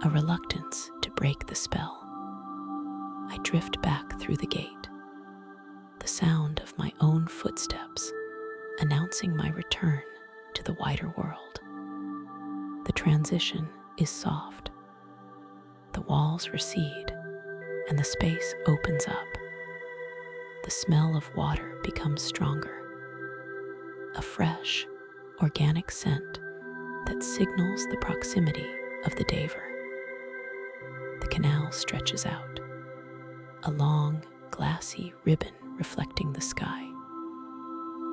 a reluctance to break the spell. I drift back through the gate, the sound of my own footsteps announcing my return to the wider world. The transition is soft. The walls recede and the space opens up. The smell of water becomes stronger, a fresh, organic scent that signals the proximity of the Daver. The canal stretches out, a long, glassy ribbon reflecting the sky.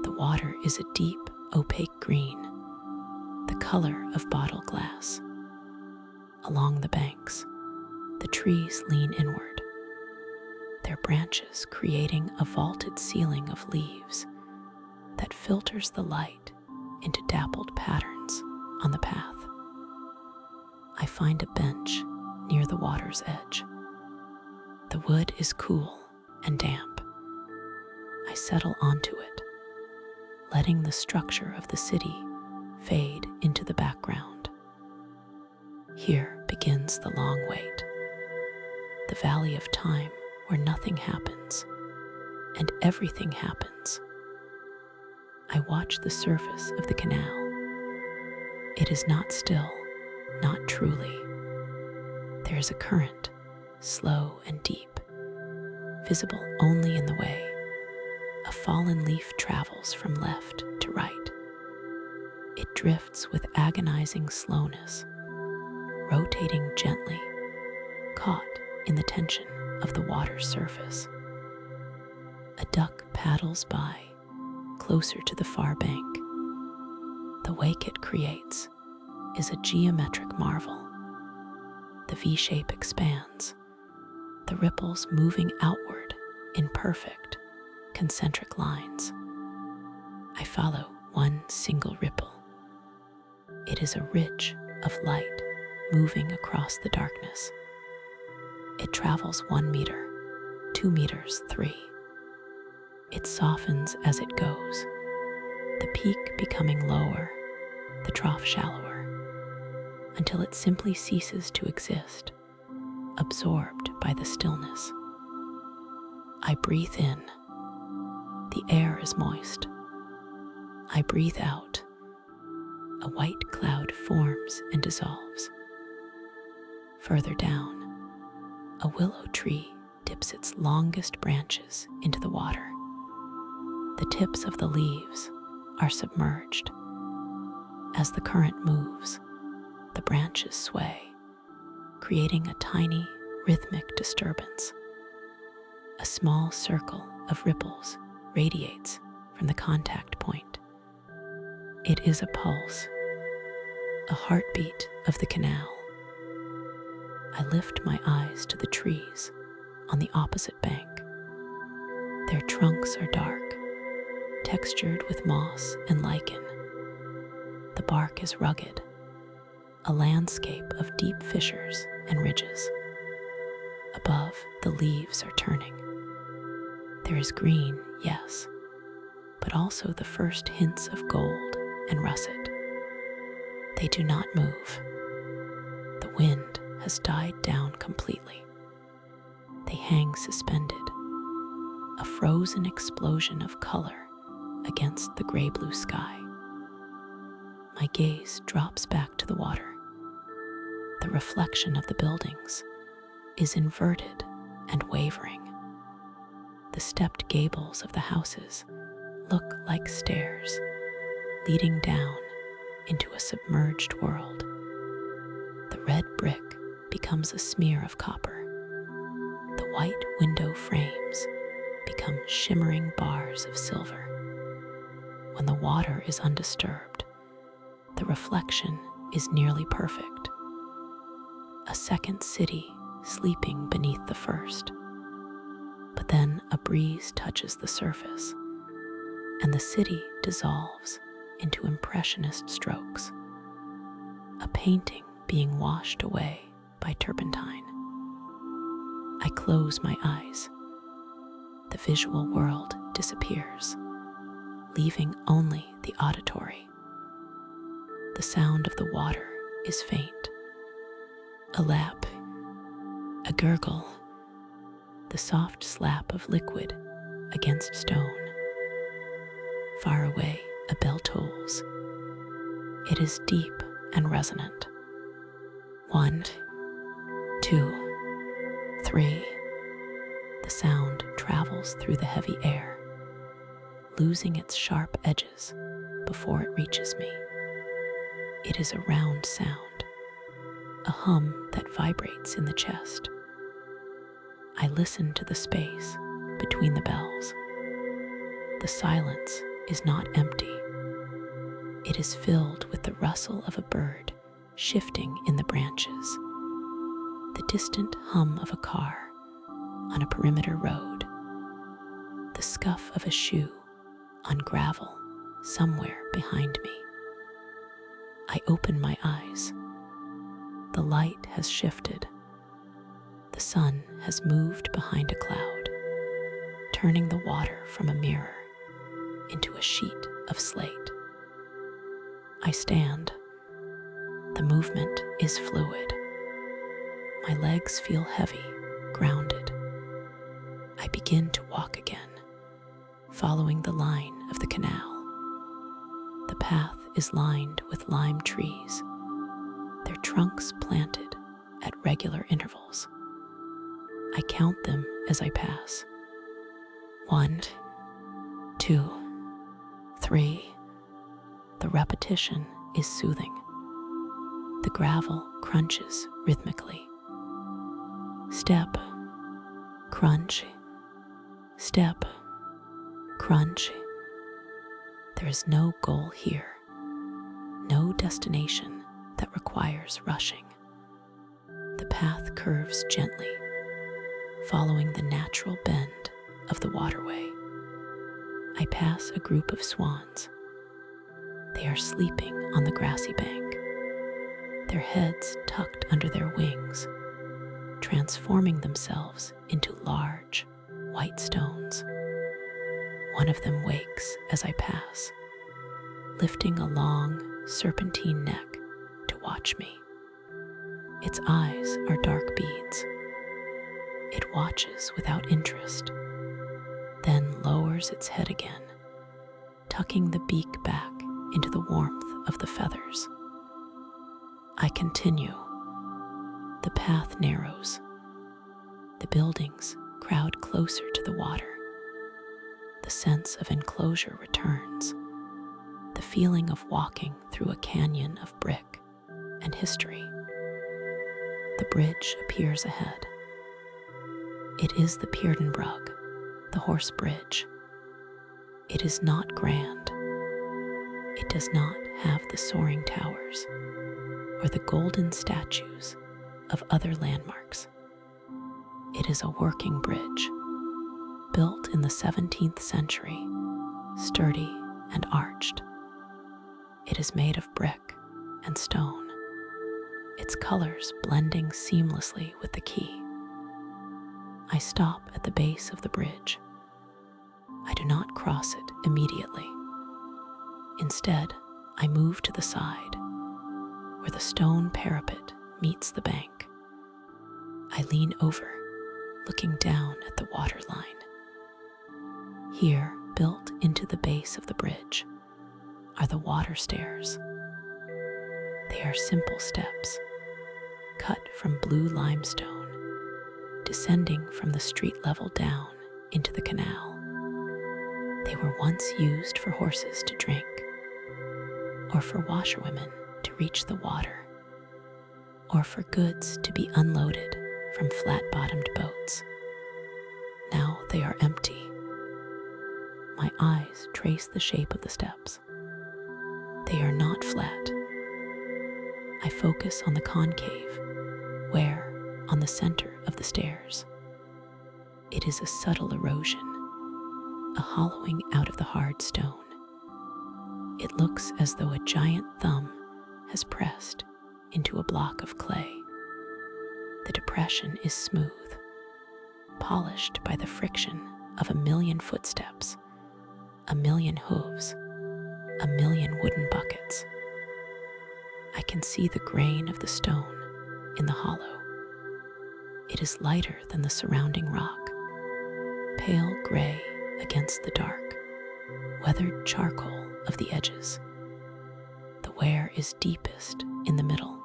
The water is a deep, opaque green, the color of bottle glass. Along the banks, the trees lean inward, their branches creating a vaulted ceiling of leaves that filters the light into dappled patterns on the path. I find a bench near the water's edge. The wood is cool and damp. I settle onto it, letting the structure of the city fade into the background. Here begins the long wait, the valley of time where nothing happens and everything happens. I watch the surface of the canal. It is not still, not truly. There is a current, slow and deep, visible only in the way. A fallen leaf travels from left to right. It drifts with agonizing slowness, rotating gently, caught in the tension of the water's surface. A duck paddles by, closer to the far bank. The wake it creates is a geometric marvel. The V-shape expands, the ripples moving outward in perfect, concentric lines. I follow one single ripple. It is a ridge of light moving across the darkness. It travels 1 meter, 2 meters, 3. It softens as it goes, the peak becoming lower, the trough shallower, until it simply ceases to exist, absorbed by the stillness. I breathe in. The air is moist. I breathe out. A white cloud forms and dissolves. Further down, a willow tree dips its longest branches into the water. The tips of the leaves are submerged. As the current moves, the branches sway, creating a tiny, rhythmic disturbance. A small circle of ripples radiates from the contact point. It is a pulse, a heartbeat of the canal. I lift my eyes to the trees on the opposite bank. Their trunks are dark, textured with moss and lichen. The bark is rugged, a landscape of deep fissures and ridges. Above, the leaves are turning. There is green, yes, but also the first hints of gold and russet. They do not move. The wind has died down completely. They hang suspended, a frozen explosion of color against the gray-blue sky. My gaze drops back to the water. The reflection of the buildings is inverted and wavering. The stepped gables of the houses look like stairs leading down into a submerged world. The red brick becomes a smear of copper. The white window frames become shimmering bars of silver. When the water is undisturbed, the reflection is nearly perfect, a second city sleeping beneath the first. But then a breeze touches the surface, and the city dissolves into impressionist strokes, a painting being washed away by turpentine. I close my eyes. The visual world disappears, leaving only the auditory. The sound of the water is faint. A lap, a gurgle, the soft slap of liquid against stone. Far away, a bell tolls. It is deep and resonant. 1, 2, 3. The sound travels through the heavy air, losing its sharp edges before it reaches me. It is a round sound, a hum that vibrates in the chest. I listen to the space between the bells. The silence is not empty. It is filled with the rustle of a bird shifting in the branches, the distant hum of a car on a perimeter road, the scuff of a shoe on gravel somewhere behind me. I open my eyes. The light has shifted. The sun has moved behind a cloud, turning the water from a mirror into a sheet of slate. I stand. The movement is fluid. My legs feel heavy, grounded. I begin to walk again, following the line of the canal. The path is lined with lime trees, their trunks planted at regular intervals. I count them as I pass. 1, 2, 3. The repetition is soothing. The gravel crunches rhythmically. Step, crunch, step, crunch. There is no goal here, no destination that requires rushing. The path curves gently, following the natural bend of the waterway. I pass a group of swans. They are sleeping on the grassy bank, their heads tucked under their wings, transforming themselves into large, white stones. One of them wakes as I pass, lifting a long, serpentine neck to watch me. Its eyes are dark beads. It watches without interest, then lowers its head again, tucking the beak back into the warmth of the feathers. I continue. The path narrows. The buildings crowd closer to the water. The sense of enclosure returns, the feeling of walking through a canyon of brick and history. The bridge appears ahead. It is the Pierdenbrug, the horse bridge. It is not grand. It does not have the soaring towers or the golden statues of other landmarks. It is a working bridge, built in the 17th century, sturdy and arched. It is made of brick and stone, its colors blending seamlessly with the quay. I stop at the base of the bridge. I do not cross it immediately. Instead, I move to the side, where the stone parapet meets the bank. I lean over, looking down at the water line. Here, built into the base of the bridge, are the water stairs. They are simple steps, cut from blue limestone, descending from the street level down into the canal. They were once used for horses to drink, or for washerwomen to reach the water, or for goods to be unloaded from flat-bottomed boats. Now they are empty. My eyes trace the shape of the steps. They are not flat. I focus on the concave, where, on the center of the stairs, it is a subtle erosion, a hollowing out of the hard stone. It looks as though a giant thumb has pressed into a block of clay. The depression is smooth, polished by the friction of 1,000,000 footsteps, 1,000,000 hooves, 1,000,000 wooden buckets. I can see the grain of the stone in the hollow. It is lighter than the surrounding rock, pale gray against the dark, weathered charcoal of the edges. The wear is deepest in the middle,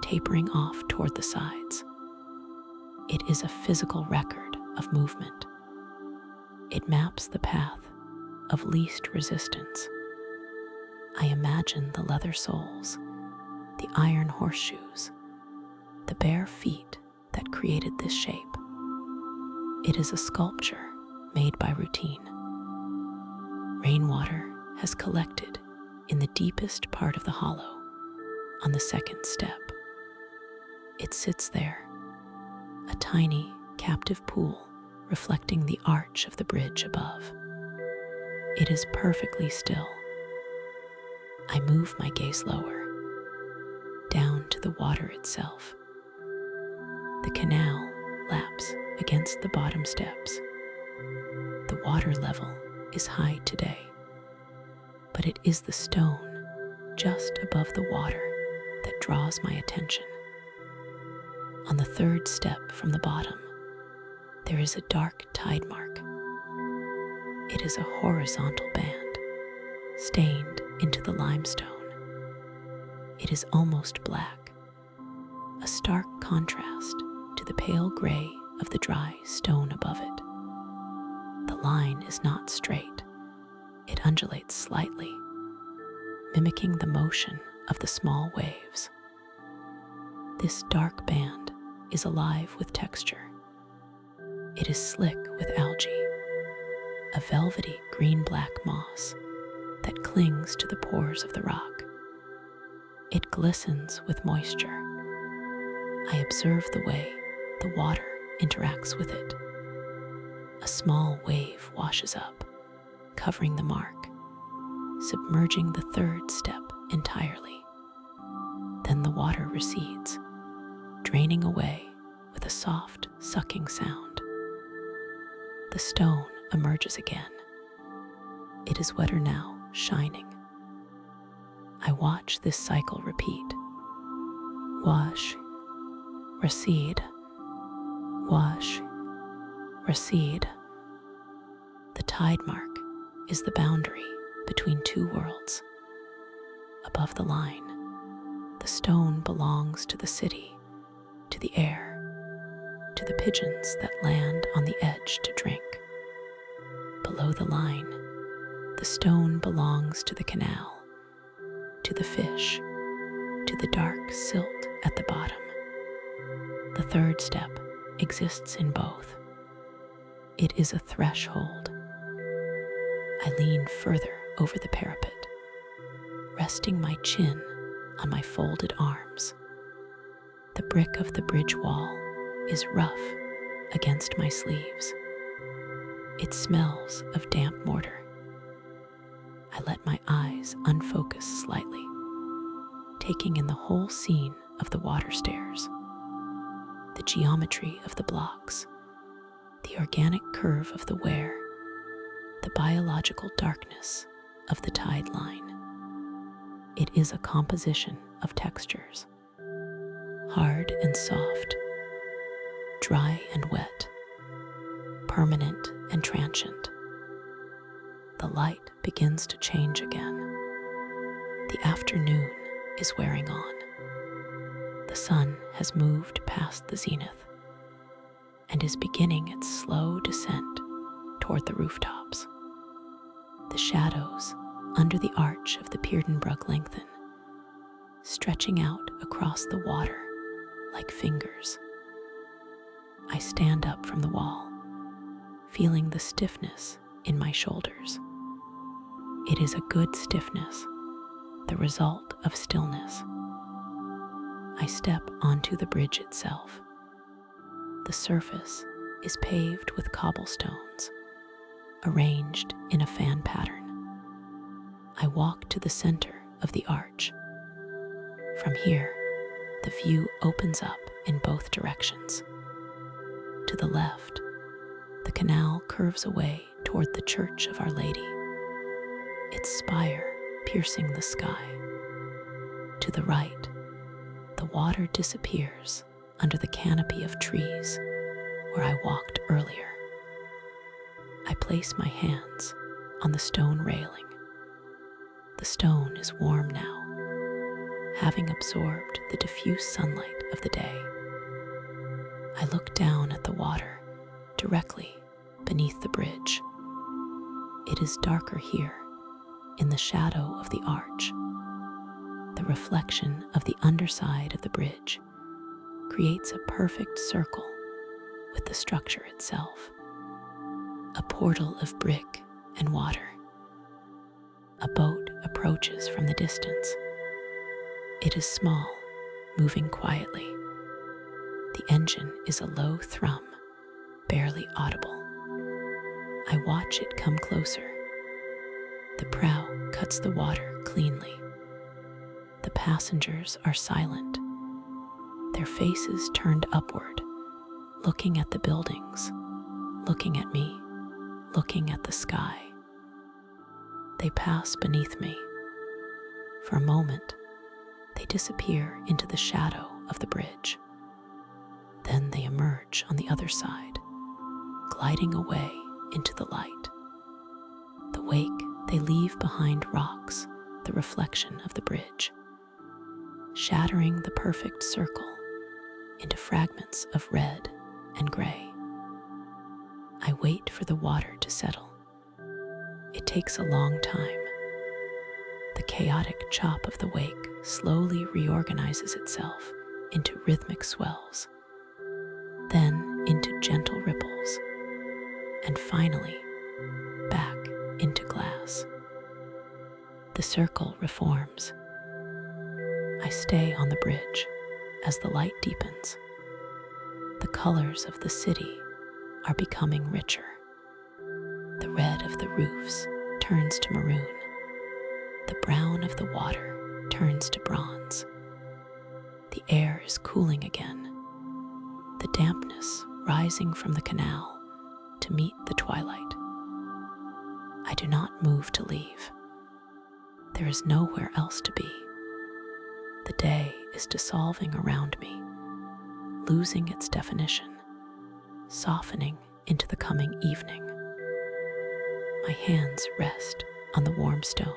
tapering off toward the sides. It is a physical record of movement. It maps the path of least resistance. I imagine the leather soles, the iron horseshoes, the bare feet that created this shape. It is a sculpture made by routine. Rainwater has collected in the deepest part of the hollow, on the second step. It sits there, a tiny, captive pool reflecting the arch of the bridge above. It is perfectly still. I move my gaze lower, down to the water itself. The canal laps against the bottom steps. The water level is high today, but it is the stone just above the water that draws my attention. On the third step from the bottom, there is a dark tide mark. It is a horizontal band, stained into the limestone. It is almost black, a stark contrast to the pale gray of the dry stone above it. The line is not straight. It undulates slightly, mimicking the motion of the small waves. This dark band is alive with texture. It is slick with algae, a velvety green-black moss that clings to the pores of the rock. It glistens with moisture. I observe the way the water interacts with it. A small wave washes up, covering the mark, submerging the third step entirely. Then the water recedes, draining away with a soft, sucking sound. The stone emerges again. It is wetter now, shining. I watch this cycle repeat. Wash, recede, wash, recede. The tide mark is the boundary between two worlds. Above the line, the stone belongs to the city, to the air, to the pigeons that land on the edge to drink. Below the line, the stone belongs to the canal, to the fish, to the dark silt at the bottom. The third step exists in both. It is a threshold. I lean further over the parapet, resting my chin on my folded arms. The brick of the bridge wall is rough against my sleeves. It smells of damp mortar. I let my eyes unfocus slightly, taking in the whole scene of the water stairs, the geometry of the blocks, the organic curve of the wear, the biological darkness of the tide line. It is a composition of textures, hard and soft, dry and wet, permanent and transient. The light begins to change again. The afternoon is wearing on. The sun has moved past the zenith and is beginning its slow descent toward the rooftops. The shadows under the arch of the Pierdenbrug lengthen, stretching out across the water like fingers. I stand up from the wall, feeling the stiffness in my shoulders. It is a good stiffness, the result of stillness. I step onto the bridge itself. The surface is paved with cobblestones, arranged in a fan pattern. I walk to the center of the arch. From here, the view opens up in both directions. To the left, the canal curves away toward the Church of Our Lady, its spire piercing the sky. To the right, the water disappears under the canopy of trees where I walked earlier. I place my hands on the stone railing. The stone is warm now, having absorbed the diffuse sunlight of the day. I look down at the water directly beneath the bridge. It is darker here, in the shadow of the arch. The reflection of the underside of the bridge creates a perfect circle with the structure itself. A portal of brick and water. A boat approaches from the distance. It is small, moving quietly. The engine is a low thrum, barely audible. I watch it come closer. The prow cuts the water cleanly. The passengers are silent, their faces turned upward, looking at the buildings, looking at me, looking at the sky. They pass beneath me. For a moment, they disappear into the shadow of the bridge. Then they emerge on the other side, gliding away into the light. The wake they leave behind rocks the reflection of the bridge, shattering the perfect circle into fragments of red and gray. I wait for the water to settle. It takes a long time. The chaotic chop of the wake slowly reorganizes itself into rhythmic swells, then into gentle ripples, and finally back into glass. The circle reforms. I stay on the bridge as the light deepens. The colors of the city are becoming richer. The red of the roofs turns to maroon. The brown of the water turns to bronze. The air is cooling again, the dampness rising from the canal to meet the twilight. I do not move to leave. There is nowhere else to be. The day is dissolving around me, losing its definition, softening into the coming evening. My hands rest on the warm stone.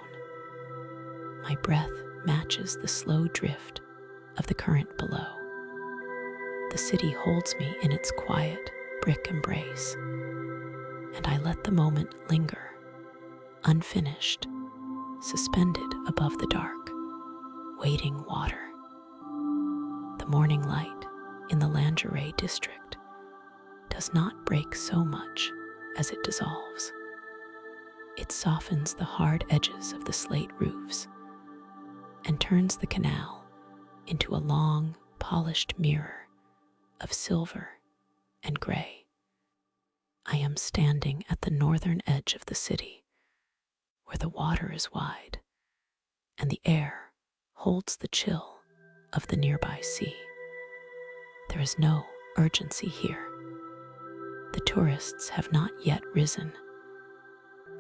My breath matches the slow drift of the current below. The city holds me in its quiet brick embrace, and I let the moment linger, unfinished, suspended above the dark, waiting water. The morning light in the lingerie district does not break so much as it dissolves. It softens the hard edges of the slate roofs and turns the canal into a long, polished mirror of silver and gray. I am standing at the northern edge of the city, where the water is wide and the air holds the chill of the nearby sea. There is no urgency here. The tourists have not yet risen,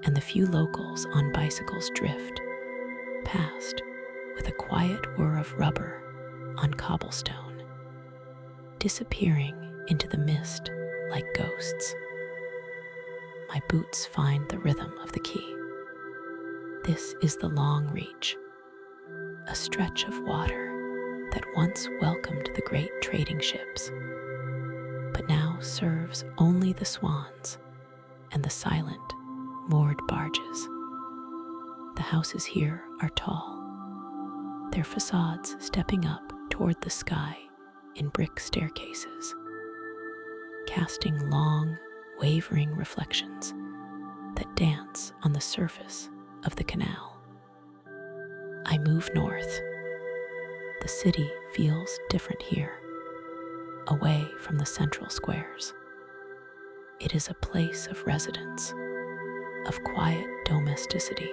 and the few locals on bicycles drift past with a quiet whir of rubber on cobblestone, disappearing into the mist like ghosts. My boots find the rhythm of the quay. This is the Long Reach, a stretch of water that once welcomed the great trading ships, but now serves only the swans and the silent, moored barges. The houses here are tall, their facades stepping up toward the sky in brick staircases, casting long, wavering reflections that dance on the surface of the canal. I move north. The city feels different here, away from the central squares. It is a place of residence, of quiet domesticity,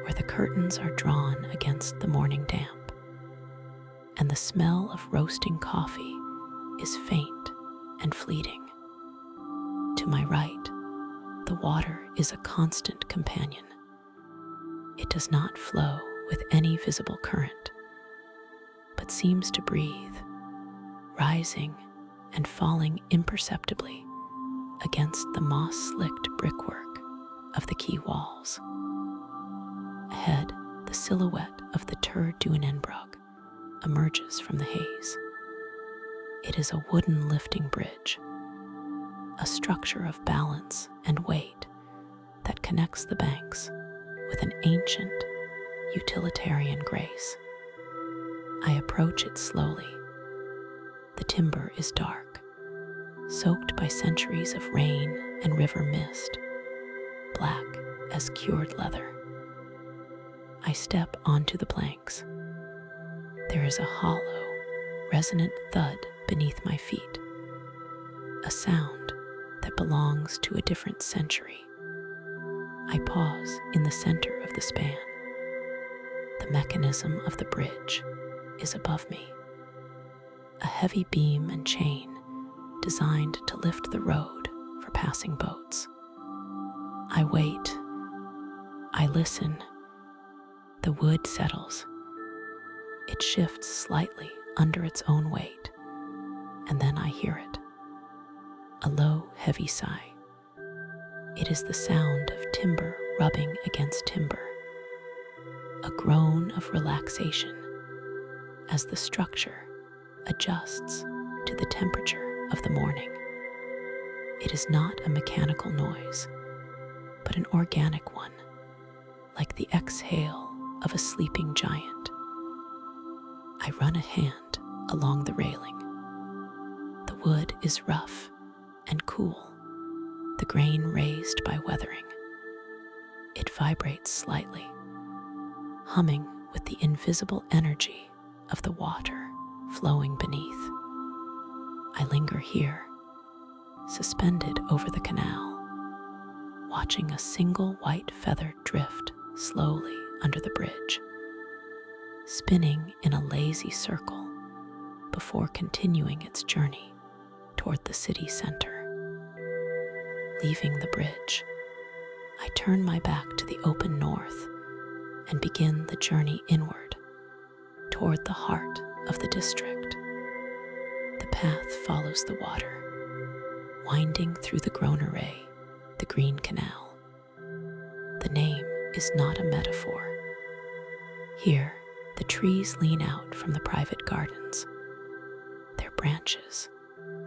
where the curtains are drawn against the morning damp, and the smell of roasting coffee is faint and fleeting. To my right, the water is a constant companion. It does not flow with any visible current, but seems to breathe, rising and falling imperceptibly against the moss-slicked brickwork of the quay walls. Ahead, the silhouette of the Tour du Nenbrug emerges from the haze. It is a wooden lifting bridge, a structure of balance and weight that connects the banks with an ancient, utilitarian grace. I approach it slowly. The timber is dark, soaked by centuries of rain and river mist, black as cured leather. I step onto the planks. There is a hollow, resonant thud beneath my feet, a sound that belongs to a different century. I pause in the center of the span. The mechanism of the bridge is above me, a heavy beam and chain designed to lift the road for passing boats. I wait. I listen. The wood settles. It shifts slightly under its own weight, and then I hear it. A low, heavy sigh. It is the sound of timber rubbing against timber, a groan of relaxation as the structure adjusts to the temperature of the morning. It is not a mechanical noise, but an organic one, like the exhale of a sleeping giant. I run a hand along the railing. The wood is rough and cool, the grain raised by weathering. It vibrates slightly, humming with the invisible energy of the water flowing beneath. I linger here, suspended over the canal, watching a single white feather drift slowly under the bridge, spinning in a lazy circle before continuing its journey toward the city center. Leaving the bridge, I turn my back to the open north and begin the journey inward toward the heart of the district. The path follows the water, winding through the Groneray, the Green Canal. The name is not a metaphor. Here, the trees lean out from the private gardens, their branches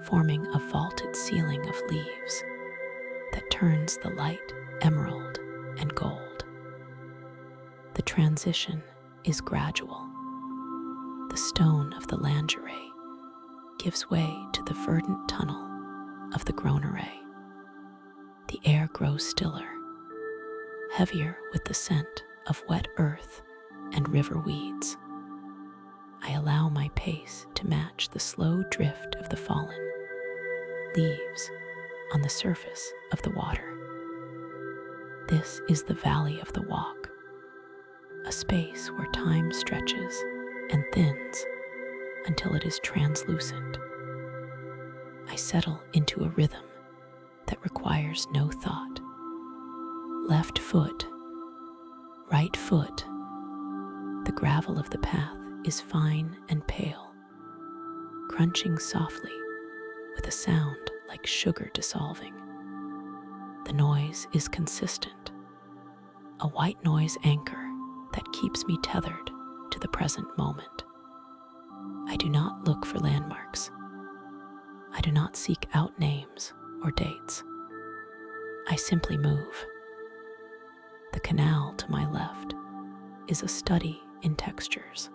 forming a vaulted ceiling of leaves that turns the light emerald and gold. The transition is gradual. The stone of the Langeray gives way to the verdant tunnel of the Groneray. The air grows stiller, heavier with the scent of wet earth and river weeds. I allow my pace to match the slow drift of the fallen leaves on the surface of the water. This is the Valley of the Walk, a space where time stretches and thins until it is translucent. I settle into a rhythm that requires no thought. Left foot, right foot. The gravel of the path is fine and pale, crunching softly with a sound like sugar dissolving. The noise is consistent, a white noise anchor that keeps me tethered to the present moment. I do not look for landmarks. I do not seek out names or dates. I simply move. The canal to my left is a study in textures.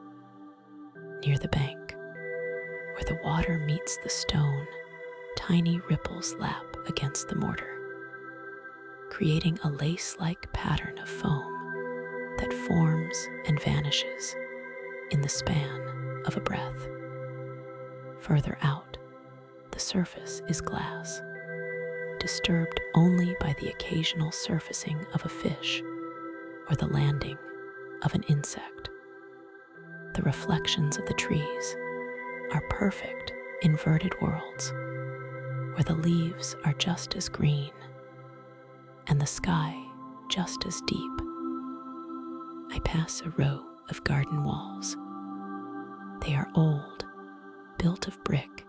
Near the bank, where the water meets the stone, tiny ripples lap against the mortar, creating a lace-like pattern of foam that forms and vanishes in the span of a breath. Further out, the surface is glass, disturbed only by the occasional surfacing of a fish or the landing of an insect. The reflections of the trees are perfect inverted worlds where the leaves are just as green and the sky just as deep. I pass a row of garden walls. They are old, built of brick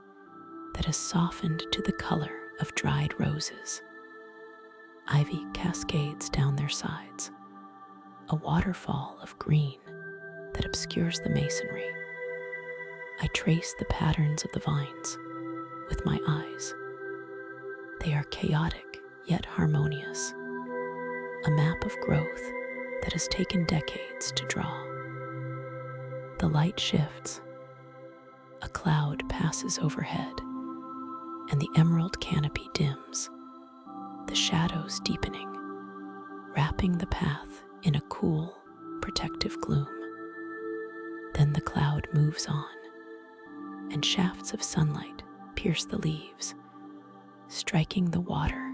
that has softened to the color of dried roses. Ivy cascades down their sides, a waterfall of green that obscures the masonry. I trace the patterns of the vines with my eyes. They are chaotic yet harmonious, a map of growth that has taken decades to draw. The light shifts, a cloud passes overhead, and the emerald canopy dims, the shadows deepening, wrapping the path in a cool, protective gloom. Then the cloud moves on, and shafts of sunlight pierce the leaves, striking the water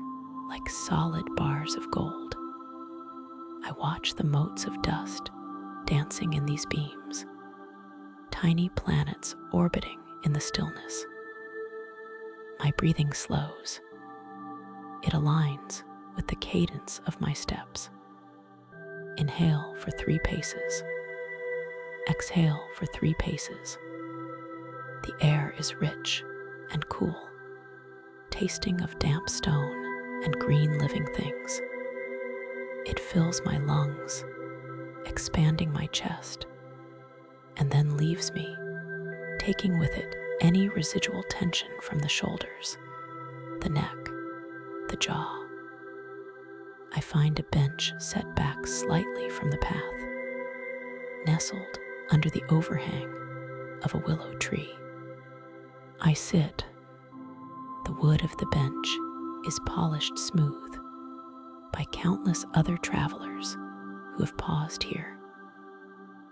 like solid bars of gold. I watch the motes of dust dancing in these beams, tiny planets orbiting in the stillness. My breathing slows. It aligns with the cadence of my steps. Inhale for 3 paces. Exhale for 3 paces. The air is rich and cool, tasting of damp stone and green living things. It fills my lungs, expanding my chest, and then leaves me, taking with it any residual tension from the shoulders, the neck, the jaw. I find a bench set back slightly from the path, nestled under the overhang of a willow tree. I sit. The wood of the bench is polished smooth by countless other travelers who have paused here.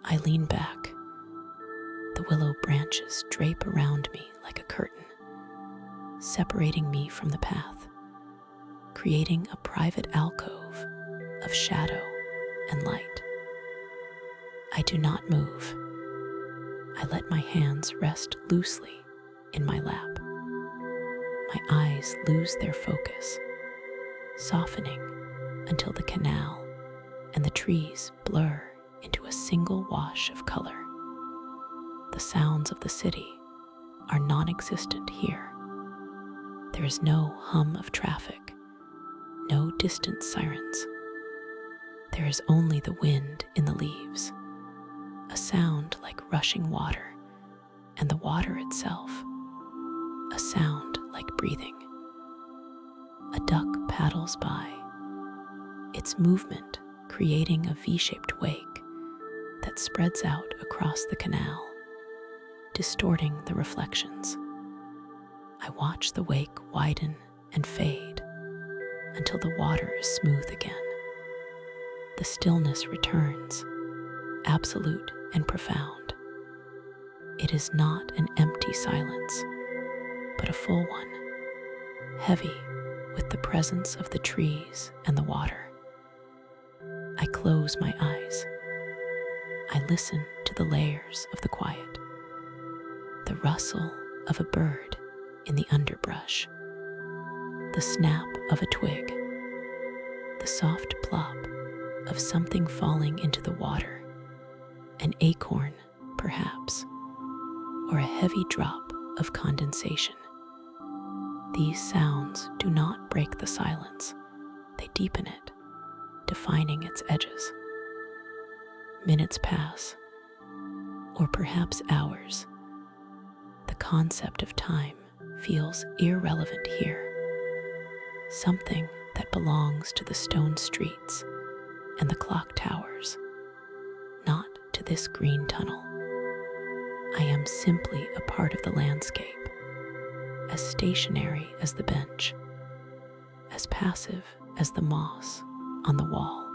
I lean back. The willow branches drape around me like a curtain, separating me from the path, creating a private alcove of shadow and light. I do not move. I let my hands rest loosely in my lap. My eyes lose their focus, softening until the canal and the trees blur into a single wash of color. The sounds of the city are non-existent here. There is no hum of traffic, no distant sirens. There is only the wind in the leaves, a sound like rushing water, and the water itself, a sound like breathing. A duck paddles by, its movement creating a V-shaped wake that spreads out across the canal, distorting the reflections. I watch the wake widen and fade until the water is smooth again. The stillness returns, absolute and profound. It is not an empty silence, but a full one, heavy with the presence of the trees and the water. I close my eyes. I listen to the layers of the quiet, the rustle of a bird in the underbrush, the snap of a twig, the soft plop of something falling into the water, an acorn, perhaps, or a heavy drop of condensation. These sounds do not break the silence, they deepen it, defining its edges. Minutes pass, or perhaps hours. The concept of time feels irrelevant here. Something that belongs to the stone streets and the clock towers, not to this green tunnel. I am simply a part of the landscape, as stationary as the bench, as passive as the moss on the wall.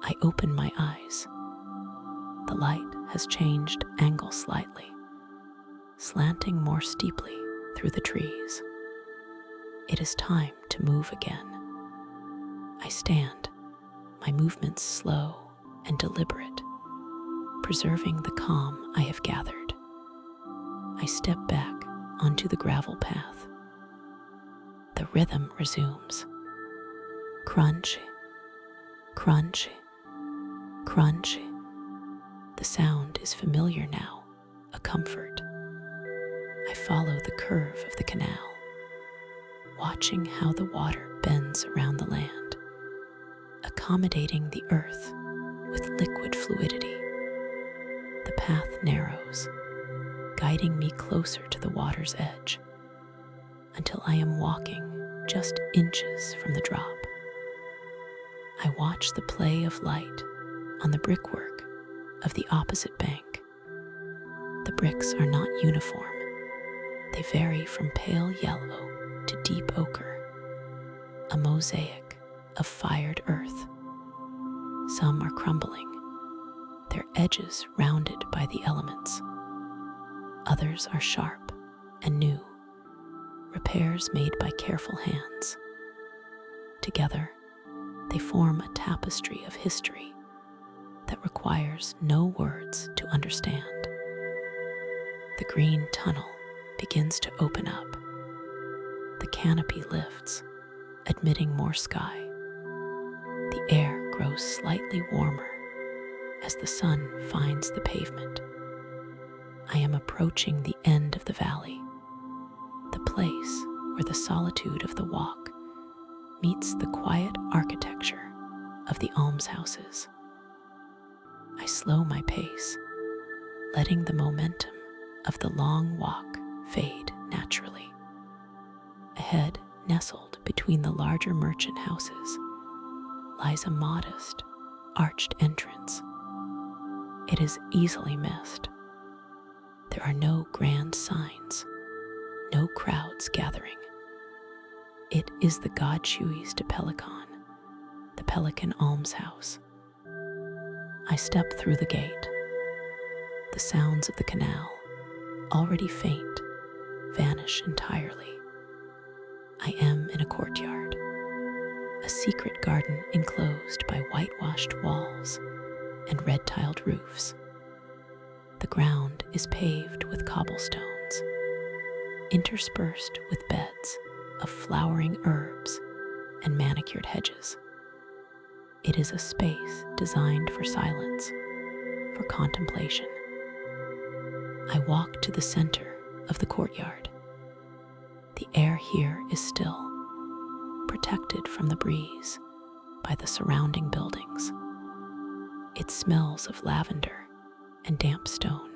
I open my eyes. The light has changed angle slightly, slanting more steeply through the trees. It is time to move again. I stand, my movements slow and deliberate, preserving the calm I have gathered. I step back onto the gravel path. The rhythm resumes. Crunchy, crunchy, crunchy. The sound is familiar now, a comfort. I follow the curve of the canal, watching how the water bends around the land, accommodating the earth with liquid fluidity. The path narrows, guiding me closer to the water's edge, until I am walking just inches from the drop. I watch the play of light on the brickwork of the opposite bank. The bricks are not uniform. They vary from pale yellow to deep ochre, a mosaic of fired earth. Some are crumbling, their edges rounded by the elements. Others are sharp and new, repairs made by careful hands. Together, they form a tapestry of history that requires no words to understand. The green tunnel begins to open up. The canopy lifts, admitting more sky. The air grows slightly warmer as the sun finds the pavement. I am approaching the end of the valley, the place where the solitude of the walk meets the quiet architecture of the almshouses. I slow my pace, letting the momentum of the long walk fade naturally. Ahead, nestled between the larger merchant houses, lies a modest, arched entrance. It is easily missed. There are no grand signs, no crowds gathering. It is the Godchuis de Pelican, the Pelican Almshouse. I step through the gate. The sounds of the canal, already faint, vanish entirely. I am in a courtyard, a secret garden enclosed by whitewashed walls and red-tiled roofs. The ground is paved with cobblestones, interspersed with beds of flowering herbs and manicured hedges. It is a space designed for silence, for contemplation. I walk to the center of the courtyard. The air here is still, protected from the breeze by the surrounding buildings. It smells of lavender and damp stone.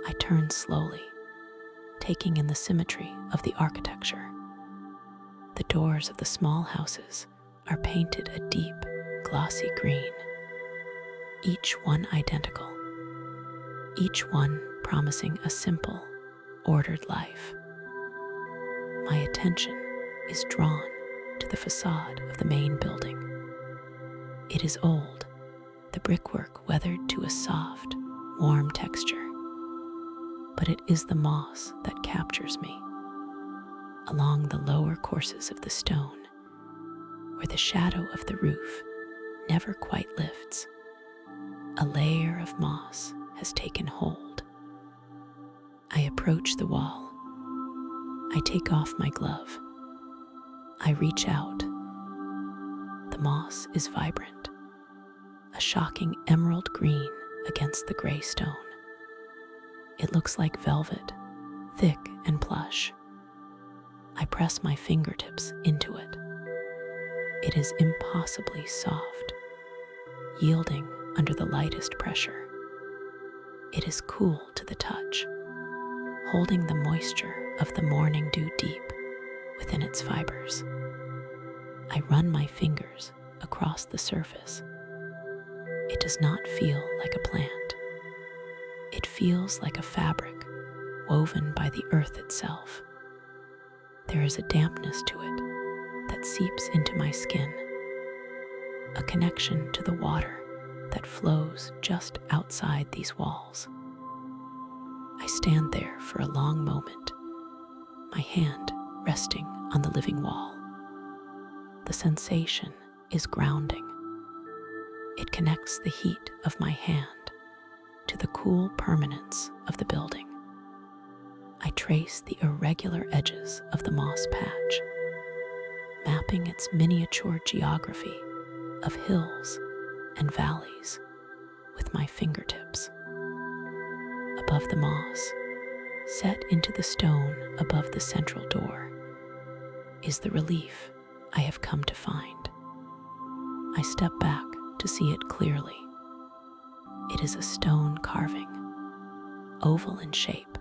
I turn slowly, taking in the symmetry of the architecture. The doors of the small houses are painted a deep, glossy green, each one identical, each one promising a simple, ordered life. My attention is drawn to the facade of the main building. It is old, the brickwork weathered to a soft, warm texture. But it is the moss that captures me. Along the lower courses of the stone, where the shadow of the roof never quite lifts, a layer of moss has taken hold. I approach the wall. I take off my glove. I reach out. The moss is vibrant, a shocking emerald green against the gray stone. It looks like velvet, thick and plush. I press my fingertips into it. It is impossibly soft, yielding under the lightest pressure. It is cool to the touch, holding the moisture of the morning dew deep within its fibers. I run my fingers across the surface. It does not feel like a plant. It feels like a fabric woven by the earth itself. There is a dampness to it that seeps into my skin, a connection to the water that flows just outside these walls. I stand there for a long moment, my hand resting on the living wall. The sensation is grounding. It connects the heat of my hand to the cool permanence of the building. I trace the irregular edges of the moss patch, mapping its miniature geography of hills and valleys with my fingertips. Above the moss, set into the stone above the central door, is the relief I have come to find. I step back to see it clearly. It is a stone carving, oval in shape,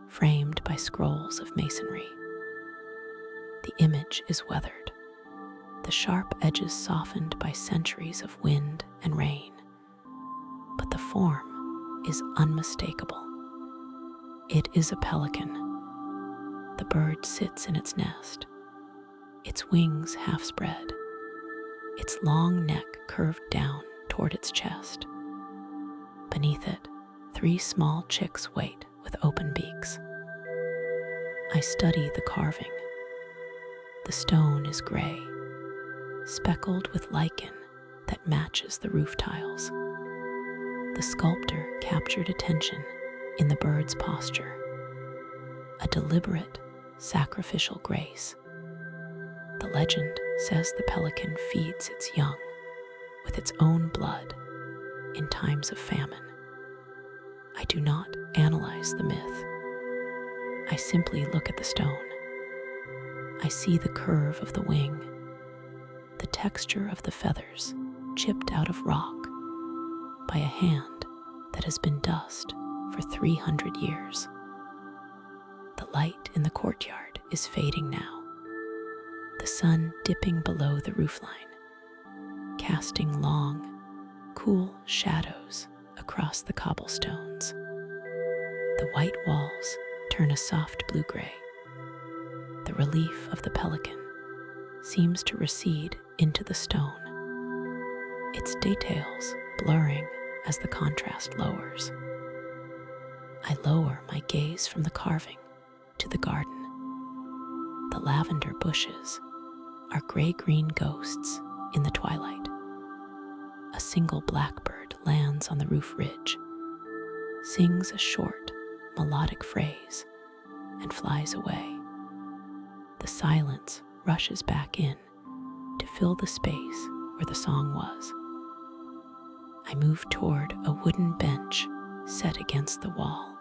framed by scrolls of masonry. The image is weathered, the sharp edges softened by centuries of wind and rain, but the form is unmistakable. It is a pelican. The bird sits in its nest, its wings half spread, its long neck curved down toward its chest. Beneath it, 3 small chicks wait with open beaks. I study the carving. The stone is gray, speckled with lichen that matches the roof tiles. The sculptor captured attention in the bird's posture, a deliberate, sacrificial grace. The legend says the pelican feeds its young with its own blood in times of famine. I do not analyze the myth. I simply look at the stone. I see the curve of the wing, the texture of the feathers chipped out of rock by a hand that has been dust for 300 years. The light in the courtyard is fading now, the sun dipping below the roofline, casting long, cool shadows across the cobblestones. The white walls turn a soft blue-gray. The relief of the pelican seems to recede into the stone, its details blurring as the contrast lowers. I lower my gaze from the carving to the garden. The lavender bushes are gray-green ghosts in the twilight. A single blackbird lands on the roof ridge, sings a short, melodic phrase, and flies away. The silence rushes back in to fill the space where the song was. I move toward a wooden bench set against the wall,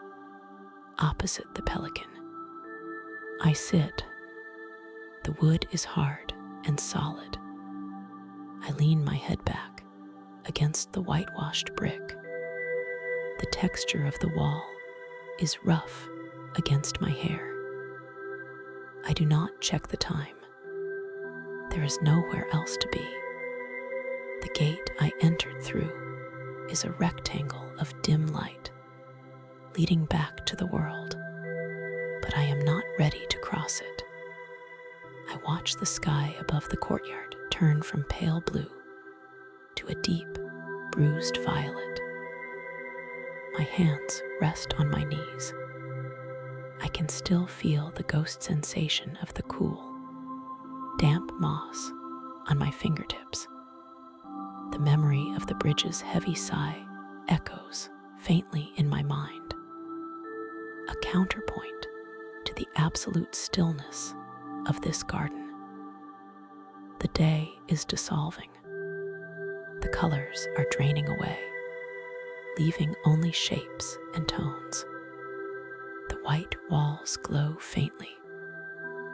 opposite the pelican. I sit. The wood is hard and solid. I lean my head back against the whitewashed brick. The texture of the wall is rough against my hair. I do not check the time. There is nowhere else to be. The gate I entered through is a rectangle of dim light, leading back to the world, but I am not ready to cross it. I watch the sky above the courtyard turn from pale blue to a deep, bruised violet. My hands rest on my knees. I can still feel the ghost sensation of the cool, damp moss on my fingertips. The memory of the bridge's heavy sigh echoes faintly in my mind, a counterpoint to the absolute stillness of this garden. The day is dissolving. The colors are draining away, leaving only shapes and tones. The white walls glow faintly,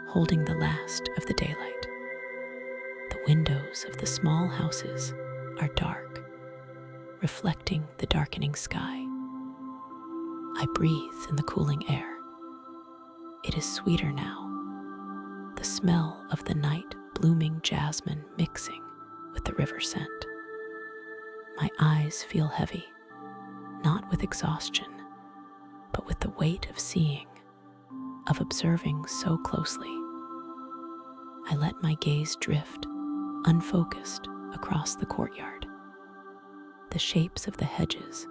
holding the last of the daylight. The windows of the small houses are dark, reflecting the darkening sky. I breathe in the cooling air. It is sweeter now, the smell of the night blooming jasmine mixing with the river scent. My eyes feel heavy, not with exhaustion, but with the weight of seeing, of observing so closely. I let my gaze drift, unfocused, across the courtyard. The shapes of the hedges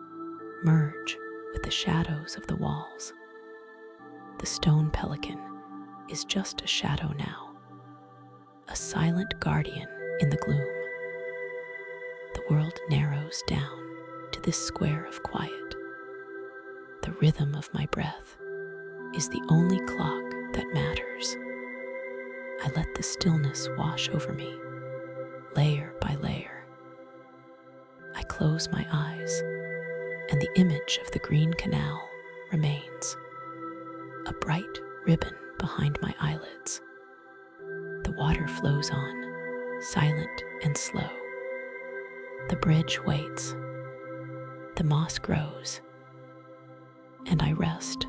merge with the shadows of the walls. The stone pelican is just a shadow now, a silent guardian in the gloom. The world narrows down to this square of quiet. The rhythm of my breath is the only clock that matters. I let the stillness wash over me, layer by layer. I close my eyes, and the image of the green canal remains, a bright ribbon behind my eyelids. The water flows on, silent and slow. The bridge waits, the moss grows, and I rest